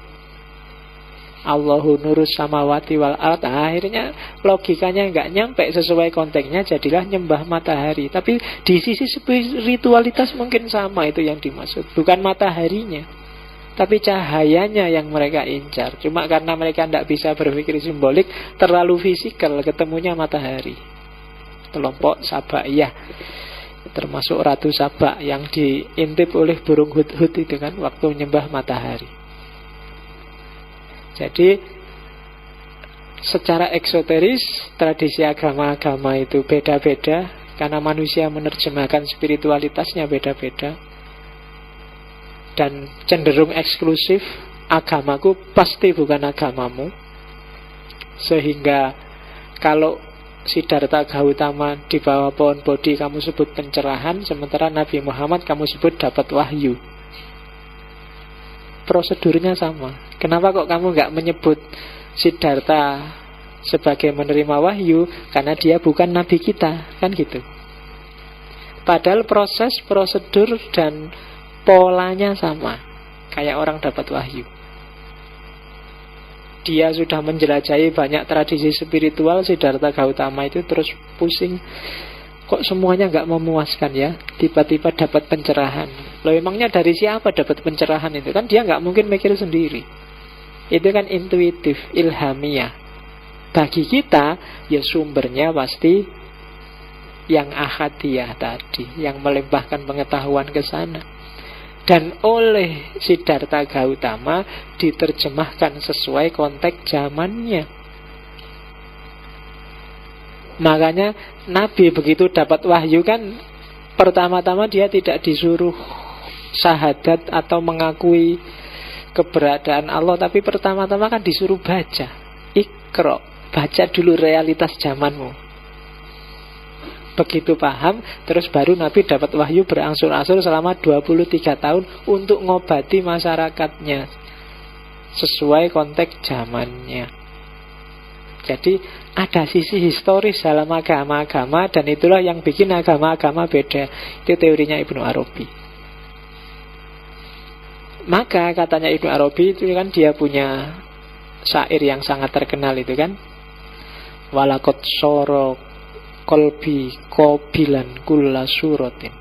Allahu nurus samawati wal ard. Akhirnya logikanya nggak nyampe sesuai konteksnya, jadilah nyembah matahari. Tapi di sisi spiritualitas mungkin sama itu yang dimaksud, bukan mataharinya, tapi cahayanya yang mereka incar. Cuma karena mereka tidak bisa berpikir simbolik, terlalu fisikal, ketemunya matahari. Kelompok Sabaiyah, termasuk Ratu Saba yang diintip oleh burung hudhud itu kan, waktu menyembah matahari. Jadi secara eksoteris, tradisi agama-agama itu beda-beda, karena manusia menerjemahkan spiritualitasnya beda-beda. Dan cenderung eksklusif, agamaku pasti bukan agamamu. Sehingga kalau Siddhartha Gautama di bawah pohon Bodhi kamu sebut pencerahan, sementara Nabi Muhammad kamu sebut dapat wahyu. Prosedurnya sama. Kenapa kok kamu nggak menyebut Siddhartha sebagai menerima wahyu, karena dia bukan nabi kita, kan gitu. Padahal proses, prosedur, dan polanya sama, kayak orang dapat wahyu. Dia sudah menjelajahi banyak tradisi spiritual, Siddhartha Gautama itu terus pusing, kok semuanya nggak memuaskan ya. Tiba-tiba dapat pencerahan. Loh, emangnya dari siapa dapat pencerahan itu? Kan dia nggak mungkin mikir sendiri. Itu kan intuitif, ilhamiah. Bagi kita, ya sumbernya pasti yang ahadiyah tadi, yang melimpahkan pengetahuan ke sana. Dan oleh Siddhartha Gautama diterjemahkan sesuai konteks zamannya. Makanya Nabi begitu dapat wahyu kan, pertama-tama dia tidak disuruh syahadat atau mengakui keberadaan Allah, tapi pertama-tama kan disuruh baca. Iqra, baca dulu realitas zamanmu. Begitu paham, terus baru Nabi dapat wahyu berangsur-angsur selama 23 tahun untuk ngobati masyarakatnya sesuai konteks zamannya. Jadi ada sisi historis dalam agama-agama, dan itulah yang bikin agama-agama beda. Itu teorinya Ibnu Arabi. Maka katanya Ibnu Arabi itu kan dia punya syair yang sangat terkenal itu kan, walakot sorok kolbi kobilan kulla suratin,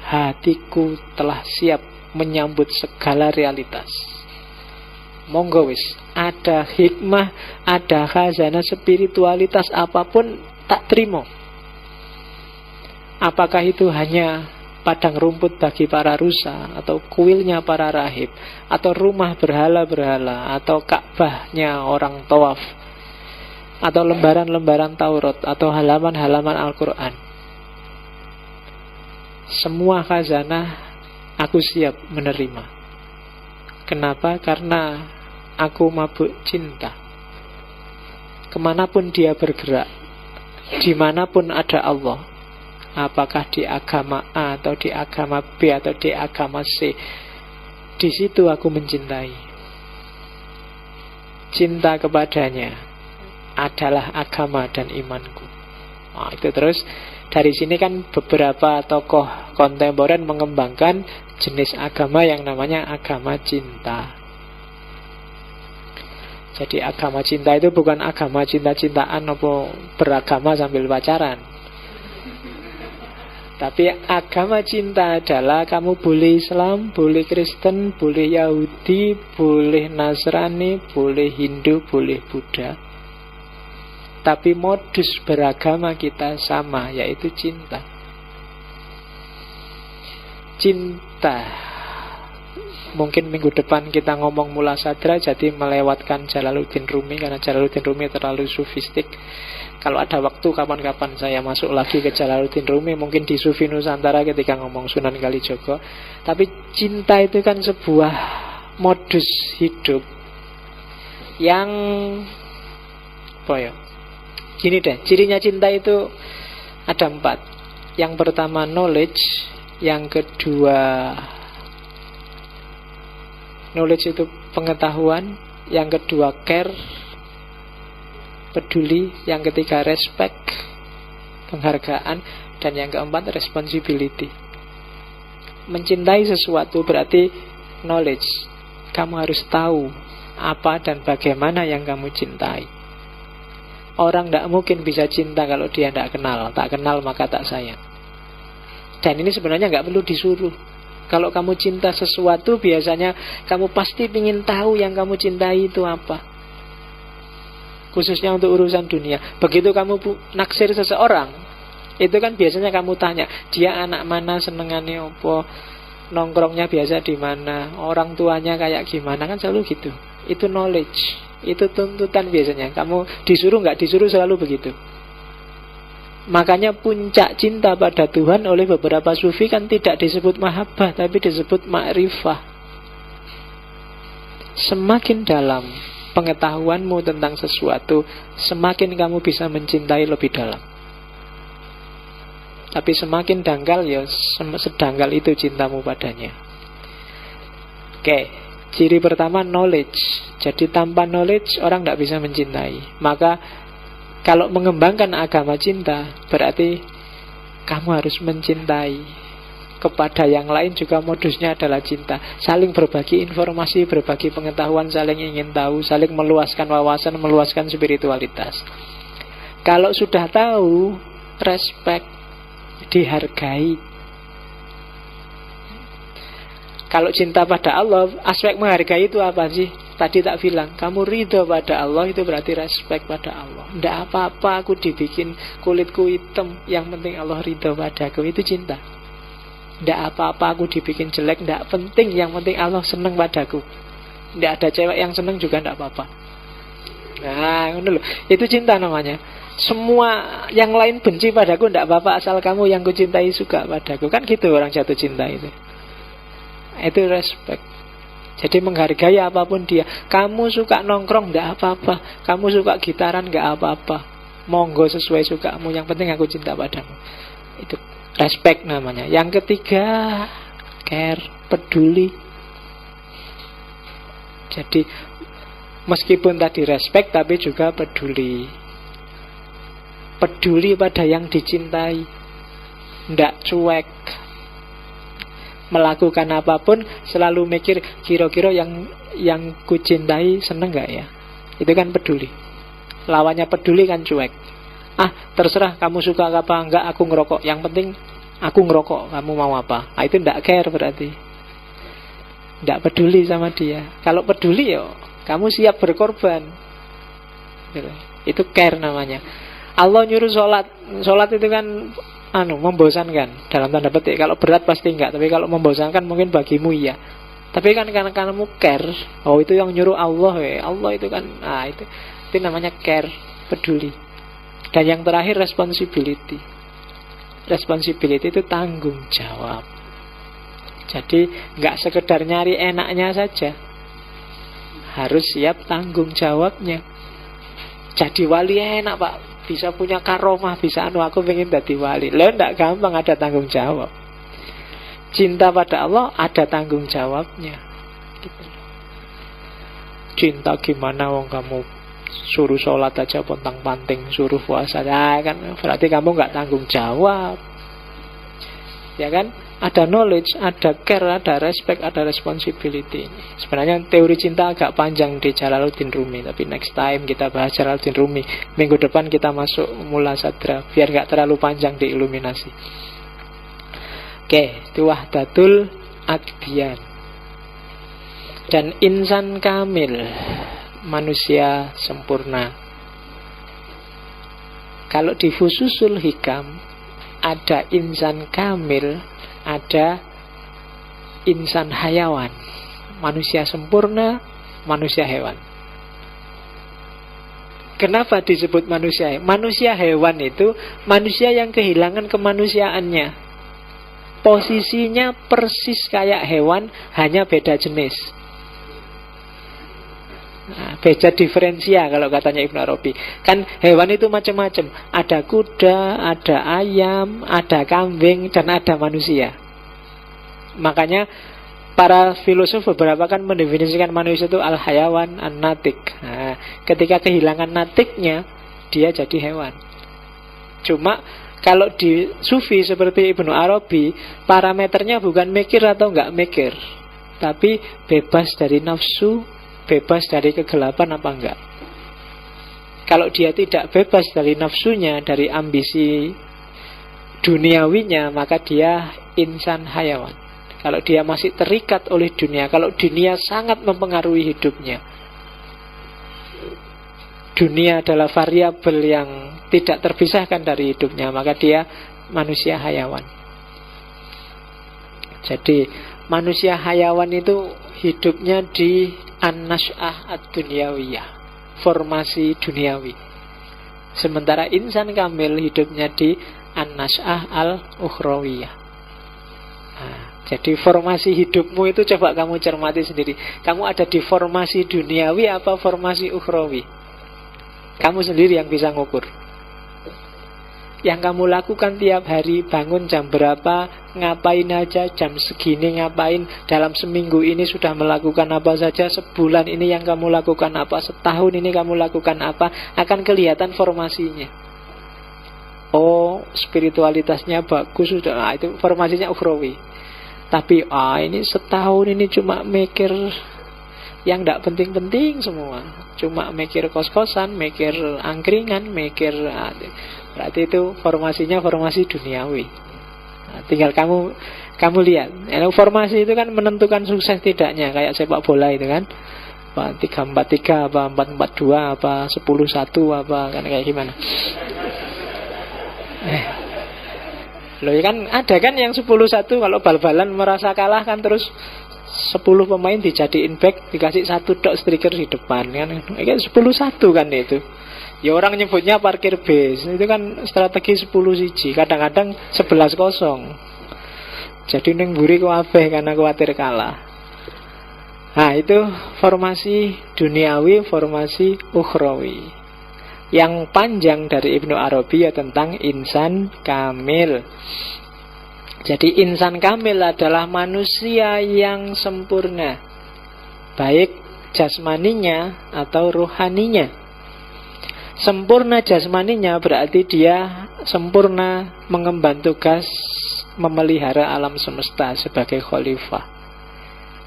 hatiku telah siap menyambut segala realitas. Monggo wis, ada hikmah, ada khazanah spiritualitas apapun tak terima. Apakah itu hanya padang rumput bagi para rusa, atau kuilnya para rahib, atau rumah berhala-berhala, atau Ka'bahnya orang tawaf, atau lembaran-lembaran Taurat, atau halaman-halaman Al-Quran. Semua khazanah aku siap menerima. Kenapa? Karena aku mabuk cinta. Kemanapun dia bergerak, dimanapun ada Allah, apakah di agama A atau di agama B atau di agama C, di situ aku mencintai. Cinta kepadanya adalah agama dan imanku. Nah, itu terus dari sini kan beberapa tokoh kontemporer mengembangkan jenis agama yang namanya agama cinta. Jadi agama cinta itu bukan agama cinta-cintaan atau beragama sambil pacaran. Tapi agama cinta adalah kamu boleh Islam, boleh Kristen, boleh Yahudi, boleh Nasrani, boleh Hindu, boleh Buddha. Tapi modus beragama kita sama, yaitu cinta. Cinta. Mungkin minggu depan kita ngomong Mula Sadra, jadi melewatkan Jalaluddin Rumi, karena Jalaluddin Rumi terlalu sufistik. Kalau ada waktu kapan-kapan saya masuk lagi ke Jalaluddin Rumi, mungkin di Sufi Nusantara ketika ngomong Sunan Kalijogo. Tapi cinta itu kan sebuah modus hidup yang gini deh, cirinya cinta itu ada 4. Yang pertama knowledge, yang kedua knowledge itu pengetahuan, yang kedua care, peduli, yang ketiga respect, penghargaan, dan yang keempat responsibility. Mencintai sesuatu berarti knowledge. Kamu harus tahu apa dan bagaimana yang kamu cintai. Orang tidak mungkin bisa cinta kalau dia tidak kenal. Tak kenal maka tak sayang. Dan ini sebenarnya nggak perlu disuruh. Kalau kamu cinta sesuatu, biasanya kamu pasti ingin tahu yang kamu cintai itu apa. Khususnya untuk urusan dunia. Begitu kamu naksir seseorang, itu kan biasanya kamu tanya, dia anak mana, senengannya apa, nongkrongnya biasa di mana, orang tuanya kayak gimana, kan selalu gitu. Itu knowledge, itu tuntutan biasanya. Kamu disuruh nggak disuruh selalu begitu. Makanya puncak cinta pada Tuhan oleh beberapa sufi kan tidak disebut mahabbah, tapi disebut ma'rifah. Semakin dalam pengetahuanmu tentang sesuatu, semakin kamu bisa mencintai lebih dalam. Tapi semakin dangkal, ya sedangkal itu cintamu padanya. Oke, ciri pertama knowledge. Jadi tanpa knowledge orang tidak bisa mencintai. Maka Kalau mengembangkan agama cinta, berarti kamu harus mencintai. Kepada yang lain juga modusnya adalah cinta. Saling berbagi informasi, berbagi pengetahuan, saling ingin tahu, saling meluaskan wawasan, meluaskan spiritualitas. Kalau sudah tahu, respect, dihargai. Kalau cinta pada Allah, aspek menghargai itu apa sih? Tadi tak bilang, kamu ridho pada Allah, itu berarti respect pada Allah. Tidak apa-apa aku dibikin kulitku hitam, yang penting Allah ridho padaku, itu cinta. Tidak apa-apa aku dibikin jelek, tidak penting, yang penting Allah senang padaku. Tidak ada cewek yang senang juga tidak apa-apa. Nah, itu cinta namanya. Semua yang lain benci padaku tidak apa-apa, asal kamu yang kucintai suka padaku. Kan gitu orang jatuh cinta itu. Itu respect. Jadi menghargai apapun dia. Kamu suka nongkrong tidak apa-apa, kamu suka gitaran tidak apa-apa, monggo sesuai sukamu, yang penting aku cinta padamu. Itu respect namanya. Yang ketiga, care, peduli. Jadi meskipun tadi respect, tapi juga peduli. Peduli pada yang dicintai, tidak cuek. Melakukan apapun selalu mikir, kira-kira yang kucintai seneng gak ya? Itu kan peduli. Lawannya peduli kan cuek. Terserah kamu suka apa enggak, aku ngerokok, yang penting aku ngerokok, kamu mau apa. Itu tidak care berarti. Tidak peduli sama dia. Kalau peduli kamu siap berkorban. Itu care namanya. Allah nyuruh sholat. Sholat itu kan membosankan dalam tanda petik. Kalau berat pasti enggak, tapi kalau membosankan mungkin bagimu iya. Tapi kan karena kamu care, itu yang nyuruh Allah Allah itu kan, itu namanya care, peduli. Dan yang terakhir responsibility. Responsibility itu tanggung jawab. Jadi enggak sekedar nyari enaknya saja, harus siap tanggung jawabnya. Jadi wali enak pak, bisa punya karomah, bisa aku pengen jadi wali. Tidak gampang, ada tanggung jawab. Cinta pada Allah ada tanggung jawabnya gitu. Cinta gimana wong kamu suruh sholat aja pontang-panting, suruh puasa kan berarti kamu nggak tanggung jawab. Ya kan? Ada knowledge, ada care, ada respect, ada responsibility. Sebenarnya teori cinta agak panjang di Jalaluddin Rumi, tapi next time kita bahas Jalaluddin Rumi. Minggu depan kita masuk Mula Sadra, biar gak terlalu panjang di Iluminasi. Oke, itu Wahdatul Adyan. Dan insan kamil, manusia sempurna. Kalau di Fususul Hikam ada insan kamil, ada insan hayawan, manusia sempurna, manusia hewan. Kenapa disebut manusia? Manusia hewan itu manusia yang kehilangan kemanusiaannya. Posisinya persis kayak hewan, hanya beda jenis. Beda diferensia kalau katanya Ibnu Arabi. Kan hewan itu macam-macam. Ada kuda, ada ayam, ada kambing, dan ada manusia. Makanya para filosof beberapa kan mendefinisikan manusia itu al-hayawan an-natik. Ketika kehilangan natiknya, dia jadi hewan. Cuma kalau di sufi seperti Ibnu Arabi, parameternya bukan mikir atau enggak mikir, tapi bebas dari nafsu, bebas dari kegelapan apa enggak. Kalau dia tidak bebas dari nafsunya, dari ambisi duniawinya, maka dia insan hayawan. Kalau dia masih terikat oleh dunia, kalau dunia sangat mempengaruhi hidupnya, dunia adalah variabel yang tidak terpisahkan dari hidupnya, maka dia manusia hayawan. Jadi manusia hayawan itu hidupnya di an-nash'ah ad-dunyawiyah, formasi duniawi. Sementara insan kamil hidupnya di an-nash'ah al-ukhrawiyah. Jadi formasi hidupmu itu coba kamu cermati sendiri. Kamu ada di formasi duniawi apa formasi ukhrawi? Kamu sendiri yang bisa ngukur. Yang kamu lakukan tiap hari, bangun jam berapa, ngapain aja, jam segini ngapain, dalam seminggu ini sudah melakukan apa saja, sebulan ini yang kamu lakukan apa, setahun ini kamu lakukan apa, akan kelihatan formasinya. Oh, spiritualitasnya bagus sudah, nah, itu formasinya ukhrawi. Tapi ini setahun ini cuma mikir yang tidak penting-penting semua, cuma mikir kos-kosan, mikir angkringan, mikir berarti itu formasinya formasi duniawi. Nah, tinggal kamu lihat. Formasi itu kan menentukan sukses tidaknya, kayak sepak bola itu kan. 3-4-3 apa 4-4-2 apa 10-1 apa kan kayak gimana. Loh kan ada kan yang 10-1 kalau bal-balan merasa kalah kan terus 10 pemain dijadiin back, dikasih 1 dot striker di depan kan. Kayak 10-1 kan itu. Ya orang nyebutnya parkir base. Itu kan strategi 10-1. Kadang-kadang 11-0. Jadi ning mburi kabeh karena khawatir kalah. Nah, itu formasi duniawi, formasi ukhrawi. Yang panjang dari Ibnu Arabi ya tentang insan kamil. Jadi insan kamil adalah manusia yang sempurna, baik jasmaninya atau rohaninya. Sempurna jasmaninya berarti dia sempurna mengemban tugas memelihara alam semesta sebagai khalifah.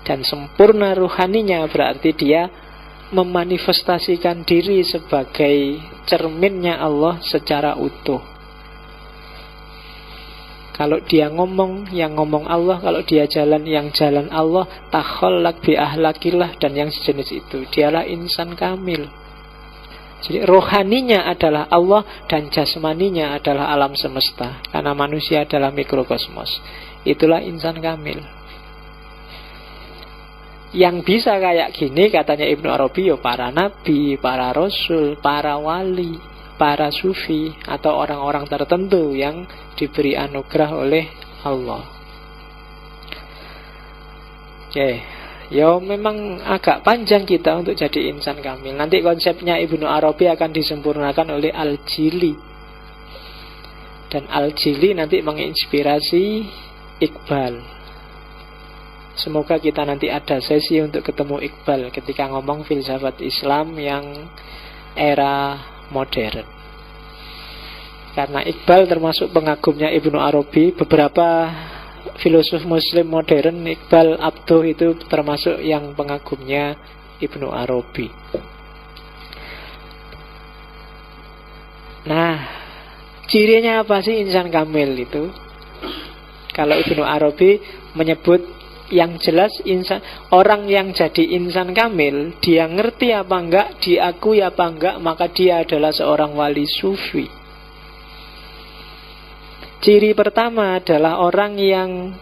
Dan sempurna rohaninya berarti dia memanifestasikan diri sebagai cerminnya Allah secara utuh. Kalau dia ngomong, yang ngomong Allah. Kalau dia jalan, yang jalan Allah. Takhallaq bi ahlakillah dan yang sejenis itu. Dialah insan kamil. Jadi rohaninya adalah Allah dan jasmaninya adalah alam semesta. Karena manusia adalah mikrokosmos. Itulah insan kamil. Yang bisa kayak gini katanya Ibnu Arabi ya para nabi, para rasul, para wali, para sufi, atau orang-orang tertentu yang diberi anugerah oleh Allah. Oke, ya memang agak panjang kita untuk jadi insan kamil. Nanti konsepnya Ibnu Arabi akan disempurnakan oleh Al-Jili. Dan Al-Jili nanti menginspirasi Iqbal. Semoga kita nanti ada sesi untuk ketemu Iqbal ketika ngomong filsafat Islam yang era modern. Karena Iqbal termasuk pengagumnya Ibnu Arabi. Beberapa filosof muslim modern, Iqbal, Abduh itu termasuk yang pengagumnya Ibnu Arabi. Nah, cirinya apa sih insan kamil itu? Kalau Ibnu Arabi menyebut yang jelas insan, orang yang jadi insan kamil, dia ngerti apa enggak, diakui apa enggak, maka dia adalah seorang wali sufi. Ciri pertama adalah orang yang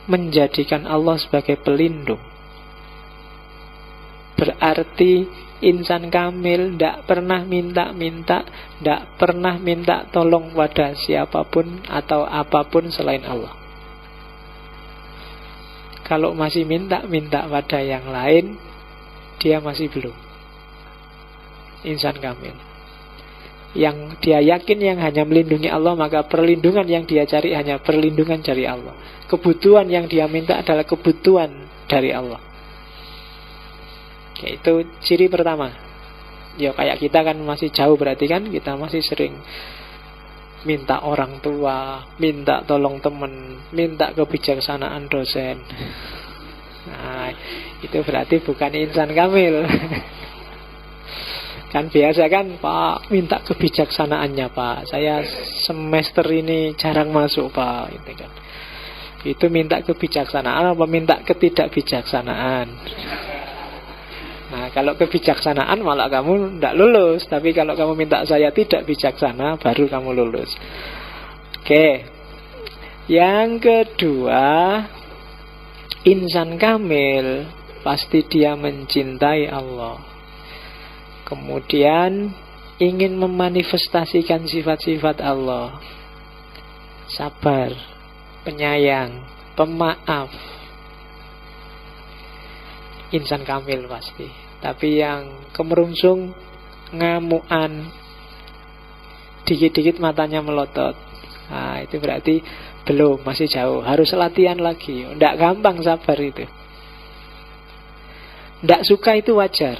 menjadikan Allah sebagai pelindung. Berarti insan kamil tidak pernah minta-minta, tidak pernah minta tolong pada siapapun atau apapun selain Allah. Kalau masih minta-minta pada yang lain, dia masih belum insan kamil. Yang dia yakin yang hanya melindungi Allah, maka perlindungan yang dia cari hanya perlindungan dari Allah. Kebutuhan yang dia minta adalah kebutuhan dari Allah. Oke, itu ciri pertama. Ya kayak kita kan masih jauh, berarti kan kita masih sering minta orang tua, minta tolong teman, minta kebijaksanaan dosen. Nah, itu berarti bukan insan kamil. Kan biasa kan, Pak, minta kebijaksanaannya, Pak. Saya semester ini jarang masuk, Pak. Itu kan. Itu minta kebijaksanaan apa minta ketidakbijaksanaan? Nah, kalau kebijaksanaan malah kamu tidak lulus. Tapi kalau kamu minta saya tidak bijaksana, baru kamu lulus. Oke. Yang kedua, insan kamil pasti dia mencintai Allah. Kemudian ingin memanifestasikan sifat-sifat Allah. Sabar, penyayang, pemaaf. Insan kamil pasti. Tapi yang kemerungsung, ngamuan, dikit-dikit matanya melotot, Nah, itu berarti belum, masih jauh. Harus latihan lagi. Tidak gampang sabar itu. Tidak suka itu wajar.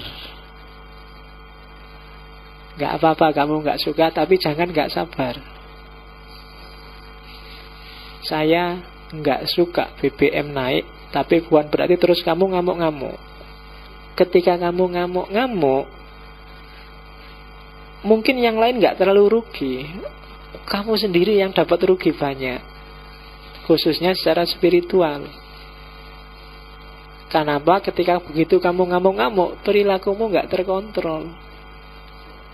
Nggak apa-apa kamu nggak suka, tapi jangan nggak sabar. Saya nggak suka BBM naik, tapi bukan berarti terus kamu ngamuk-ngamuk. Ketika kamu ngamuk-ngamuk, mungkin yang lain nggak terlalu rugi. Kamu sendiri yang dapat rugi banyak, khususnya secara spiritual. Kenapa? Ketika begitu kamu ngamuk-ngamuk, perilakumu nggak terkontrol,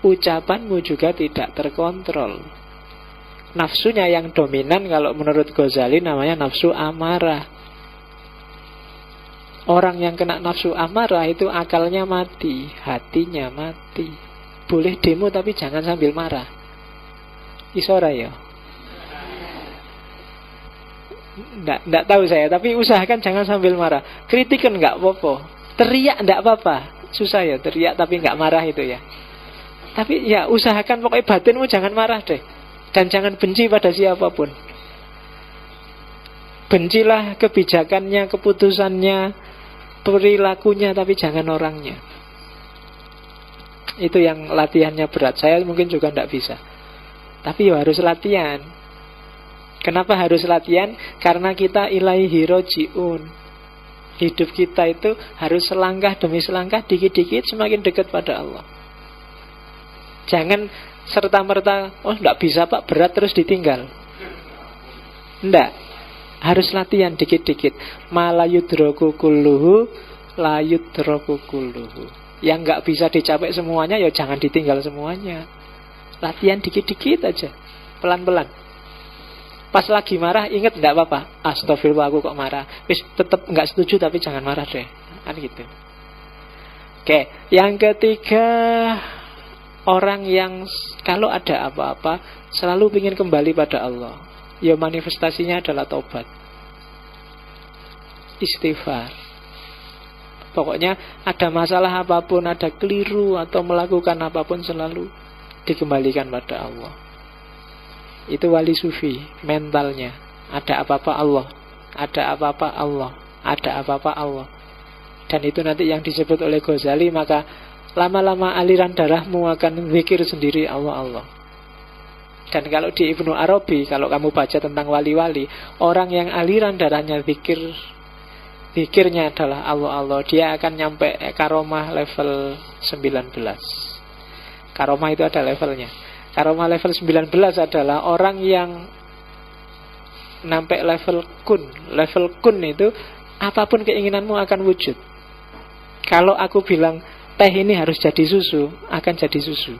ucapanmu juga tidak terkontrol. Nafsunya yang dominan, kalau menurut Ghazali namanya nafsu amarah. Orang yang kena nafsu amarah itu akalnya mati, hatinya mati. Boleh demo tapi jangan sambil marah. Isora ya. Nggak tahu saya, tapi usahakan jangan sambil marah. Kritikan nggak apa-apa, teriak nggak apa-apa. Susah ya teriak tapi nggak marah itu ya. Tapi ya usahakan pokoknya batinmu jangan marah deh. Dan jangan benci pada siapapun. Bencilah kebijakannya, keputusannya, perilakunya, tapi jangan orangnya. Itu yang latihannya berat. Saya mungkin juga tidak bisa, tapi ya harus latihan. Kenapa harus latihan? Karena kita ilaihi roji'un. Hidup kita itu harus selangkah demi selangkah, dikit-dikit semakin dekat pada Allah. Jangan serta-merta, oh tidak bisa pak, berat terus ditinggal. Tidak. Harus latihan dikit-dikit. Malayudroku kulluhu, layudroku kulluhu. Yang nggak bisa dicapai semuanya, ya jangan ditinggal semuanya. Latihan dikit-dikit aja, pelan-pelan. Pas lagi marah, ingat tidak apa-apa. Astagfirullah, aku kok marah. Wis tetap nggak setuju, tapi jangan marah deh. Kan gitu. Oke, yang ketiga, orang yang kalau ada apa-apa selalu ingin kembali pada Allah. Ya manifestasinya adalah taubat, istighfar. Pokoknya ada masalah apapun, ada keliru atau melakukan apapun, selalu dikembalikan pada Allah. Itu wali sufi mentalnya. Ada apa-apa Allah, ada apa-apa Allah, ada apa-apa Allah. Dan itu nanti yang disebut oleh Ghazali, maka lama-lama aliran darahmu akan zikir sendiri Allah. Dan kalau di Ibnu Arabi, kalau kamu baca tentang wali-wali, orang yang aliran darahnya zikirnya adalah Allah, dia akan nyampe karomah level 19. Karomah itu ada levelnya. Karomah level 19 adalah orang yang sampai level kun. Level kun itu apapun keinginanmu akan wujud. Kalau aku bilang teh ini harus jadi susu, akan jadi susu.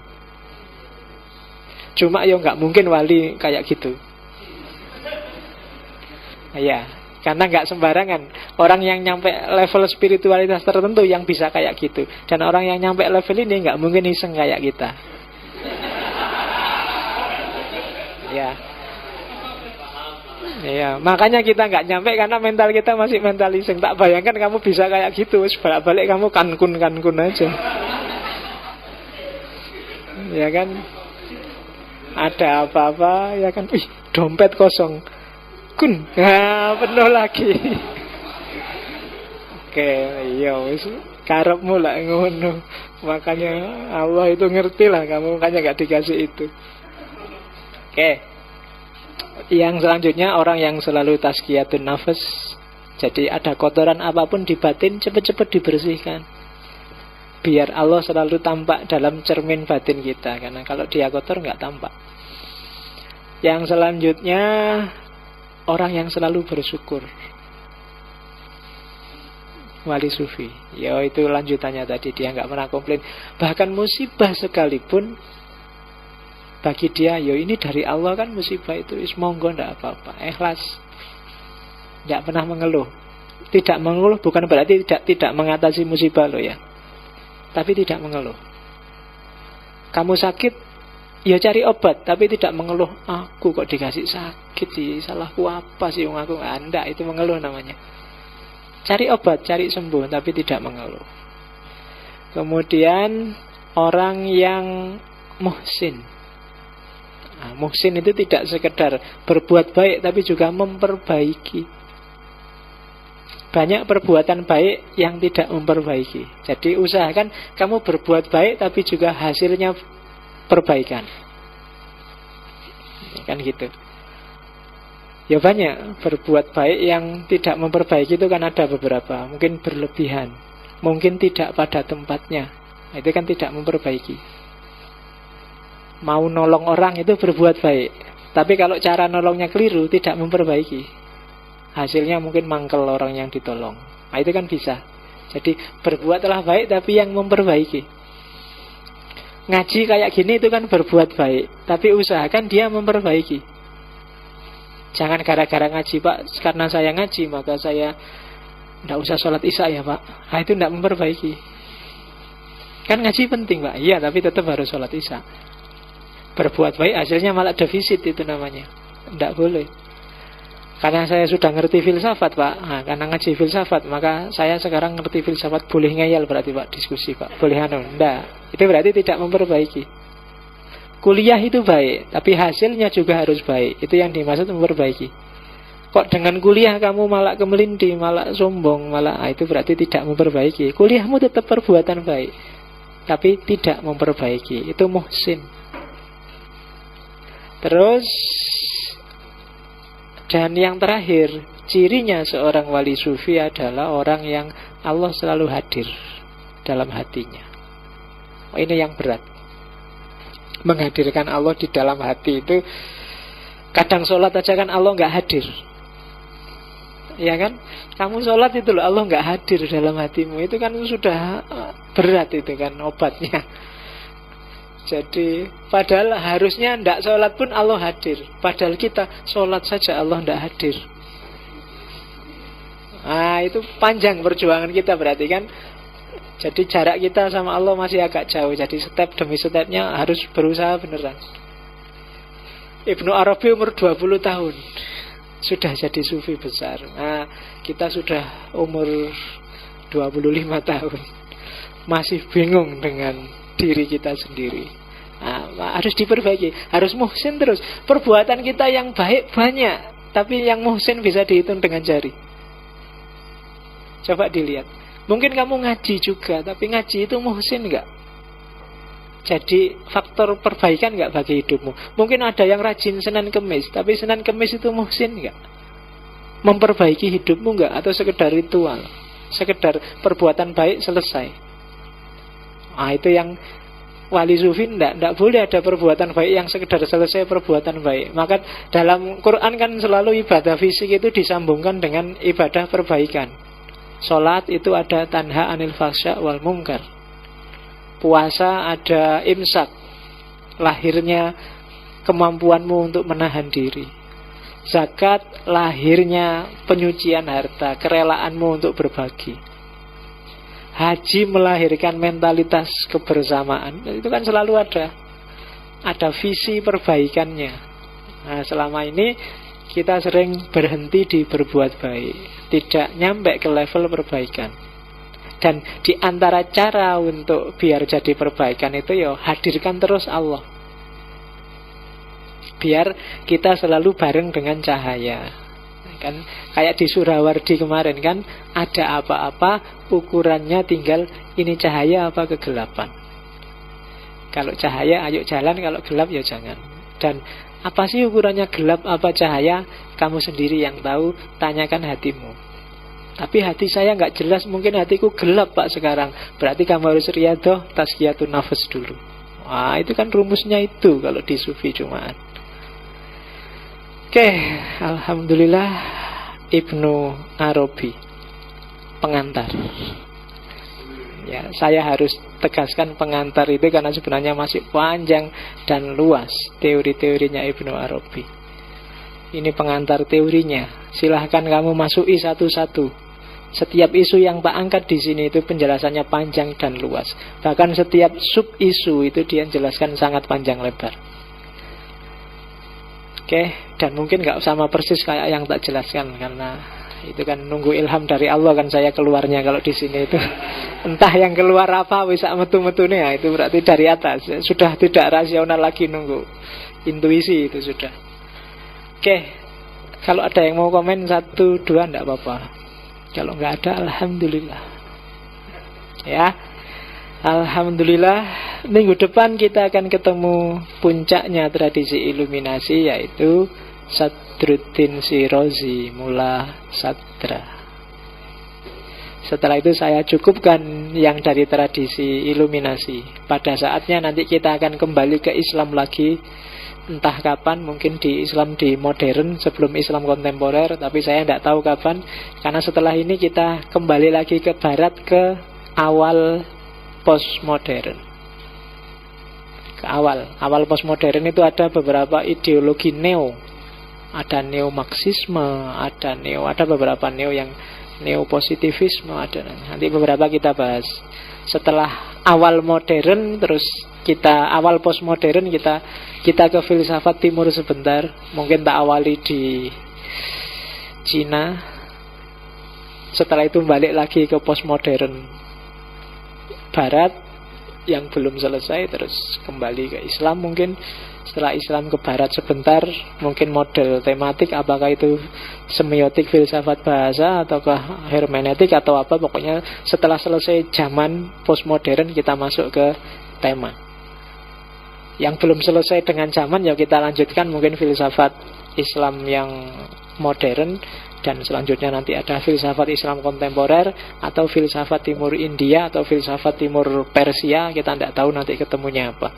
Cuma ya nggak mungkin wali kayak gitu. Ya, karena nggak sembarangan. Orang yang nyampe level spiritualitas tertentu yang bisa kayak gitu. Dan orang yang nyampe level ini nggak mungkin iseng kayak kita. Ya, makanya kita nggak nyampe karena mental kita masih mental iseng. Tak bayangkan kamu bisa kayak gitu, balik kamu kankun aja. Ya kan, ada apa-apa ya kan, dompet kosong, kun, penuh lagi. Oke, iya wis karepmu lah ngono. Makanya Allah itu ngerti lah kamu, makanya nggak dikasih itu. Oke. Yang selanjutnya, orang yang selalu tazkiyatun nafas. Jadi ada kotoran apapun di batin, cepat-cepat dibersihkan, biar Allah selalu tampak dalam cermin batin kita. Karena kalau dia kotor nggak tampak. Yang selanjutnya, orang yang selalu bersyukur. Wali sufi, ya itu lanjutannya tadi, dia nggak pernah komplain. Bahkan musibah sekalipun, bagi dia, yo ini dari Allah kan, musibah itu monggo, ndak apa-apa, ikhlas. Tidak pernah mengeluh. Tidak mengeluh bukan berarti tidak mengatasi musibah loh ya, tapi tidak mengeluh. Kamu sakit, ya cari obat, tapi tidak mengeluh. Aku kok dikasih sakit sih, salahku apa sih, aku ndak, itu mengeluh namanya. Cari obat, cari sembuh, tapi tidak mengeluh. Kemudian orang yang muhsin. Nah, muhsin itu tidak sekedar berbuat baik, tapi juga memperbaiki. Banyak perbuatan baik yang tidak memperbaiki. Jadi usahakan kamu berbuat baik, tapi juga hasilnya perbaikan. Kan gitu. Ya banyak berbuat baik yang tidak memperbaiki itu kan ada beberapa. Mungkin berlebihan, mungkin tidak pada tempatnya. Nah, itu kan tidak memperbaiki. Mau nolong orang itu berbuat baik, tapi kalau cara nolongnya keliru, tidak memperbaiki. Hasilnya mungkin mangkel orang yang ditolong. Nah, itu kan bisa. Jadi berbuatlah baik tapi yang memperbaiki. Ngaji kayak gini itu kan berbuat baik, tapi usahakan dia memperbaiki. Jangan gara-gara ngaji, Pak, karena saya ngaji maka saya tidak usah sholat isya ya, Pak. Nah, itu tidak memperbaiki. Kan ngaji penting, Pak. Iya, tapi tetap harus sholat isya. Berbuat baik hasilnya malah defisit, itu namanya. Tidak boleh. Karena saya sudah ngerti filsafat, Pak. Nah, karena ngaji filsafat, maka saya sekarang ngerti filsafat. Boleh ngeyel berarti, Pak, diskusi, Pak. Boleh tidak. Itu berarti tidak memperbaiki. Kuliah itu baik, tapi hasilnya juga harus baik. Itu yang dimaksud memperbaiki. Kok dengan kuliah kamu malah kemelindi, malah sombong, malah itu berarti tidak memperbaiki. Kuliahmu tetap perbuatan baik, tapi tidak memperbaiki. Itu muhsin. Terus, dan yang terakhir, cirinya seorang wali sufi adalah orang yang Allah selalu hadir dalam hatinya. Ini yang berat. Menghadirkan Allah di dalam hati itu, kadang sholat aja kan Allah nggak hadir. Ya kan? Kamu sholat itu loh, Allah nggak hadir dalam hatimu. Itu kan sudah berat, itu kan obatnya. Jadi padahal harusnya tidak sholat pun Allah hadir. Padahal kita sholat saja Allah tidak hadir. Nah, itu panjang perjuangan kita berarti kan. Jadi jarak kita sama Allah masih agak jauh. Jadi step demi stepnya harus berusaha beneran. Ibnu Arabi umur 20 tahun sudah jadi sufi besar. Nah, kita sudah umur 25 tahun masih bingung dengan diri kita sendiri. Nah, harus diperbaiki, harus muhsin terus. Perbuatan kita yang baik banyak, tapi yang muhsin bisa dihitung dengan jari. Coba dilihat. Mungkin kamu ngaji juga, tapi ngaji itu muhsin enggak? Jadi faktor perbaikan enggak bagi hidupmu? Mungkin ada yang rajin Senin Kemis, tapi Senin Kemis itu muhsin enggak? Memperbaiki hidupmu enggak? Atau sekedar ritual, sekedar perbuatan baik selesai? Ah, itu yang wali sufi tidak boleh ada perbuatan baik yang sekedar selesai perbuatan baik. Maka dalam Quran kan selalu ibadah fisik itu disambungkan dengan ibadah perbaikan. Sholat itu ada tanha anil fahsya wal munkar. Puasa ada imsak, lahirnya kemampuanmu untuk menahan diri. Zakat lahirnya penyucian harta, kerelaanmu untuk berbagi. Haji melahirkan mentalitas kebersamaan. Itu kan selalu ada visi perbaikannya. Nah, selama ini kita sering berhenti di berbuat baik, tidak nyampe ke level perbaikan. Dan di antara cara untuk biar jadi perbaikan itu ya hadirkan terus Allah. Biar kita selalu bareng dengan cahaya. Kan kayak di Surawardi kemarin kan, ada apa-apa ukurannya tinggal ini cahaya apa kegelapan. Kalau cahaya ayo jalan, kalau gelap ya jangan. Dan apa sih ukurannya gelap apa cahaya? Kamu sendiri yang tahu, tanyakan hatimu. Tapi hati saya nggak jelas, mungkin hatiku gelap Pak sekarang. Berarti kamu harus riyadhah tazkiyatun nafas dulu. Wah, itu kan rumusnya itu kalau di sufi cumaan. Oke, alhamdulillah Ibnu Arabi pengantar. Ya, saya harus tegaskan pengantar itu karena sebenarnya masih panjang dan luas teori-teorinya Ibnu Arabi. Ini pengantar teorinya. Silahkan kamu masuki satu-satu. Setiap isu yang tak angkat di sini itu penjelasannya panjang dan luas. Bahkan setiap sub isu itu dia jelaskan sangat panjang lebar. Oke, dan mungkin nggak sama persis kayak yang tak jelaskan karena Itu kan nunggu ilham dari Allah kan saya keluarnya kalau di sini itu. Entah yang keluar apa bisa metu-metune ya, itu berarti dari atas. Sudah tidak rasional lagi nunggu. Intuisi itu sudah. Oke. Kalau ada yang mau komen 1, 2 enggak apa-apa. Kalau enggak ada alhamdulillah. Ya. Alhamdulillah, minggu depan kita akan ketemu puncaknya tradisi iluminasi, yaitu Sadruddin Shirazi, Mula Sadra. Setelah itu saya cukupkan yang dari tradisi iluminasi. Pada saatnya nanti kita akan kembali ke Islam lagi. Entah kapan, mungkin di Islam di modern sebelum Islam kontemporer, tapi saya tidak tahu kapan. Karena setelah ini kita kembali lagi ke barat, ke awal postmodern. Ke awal postmodern itu ada beberapa ideologi neo. Ada neo-marxisme, ada beberapa neo yang neo-positivisme ada. Nanti beberapa kita bahas. Setelah awal modern, terus kita awal postmodern, kita ke filsafat timur sebentar. Mungkin tak awali di Cina. Setelah itu balik lagi ke postmodern barat yang belum selesai, terus kembali ke Islam mungkin. Setelah Islam ke barat sebentar, mungkin model tematik, apakah itu semiotik, filsafat bahasa, ataukah hermeneutik atau apa. Pokoknya setelah selesai zaman postmodern kita masuk ke tema. Yang belum selesai dengan zaman ya kita lanjutkan mungkin filsafat Islam yang modern. Dan selanjutnya nanti ada filsafat Islam kontemporer, atau filsafat timur India, atau filsafat timur Persia. Kita tidak tahu nanti ketemunya apa.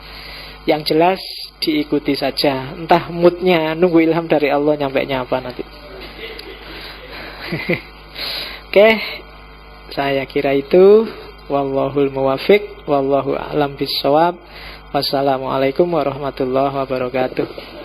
Yang jelas diikuti saja. Entah moodnya nunggu ilham dari Allah nyampainya apa nanti. Oke, saya kira itu. Wallahul muwafiq, wallahu a'lam bissawab. Wassalamualaikum warahmatullahi wabarakatuh.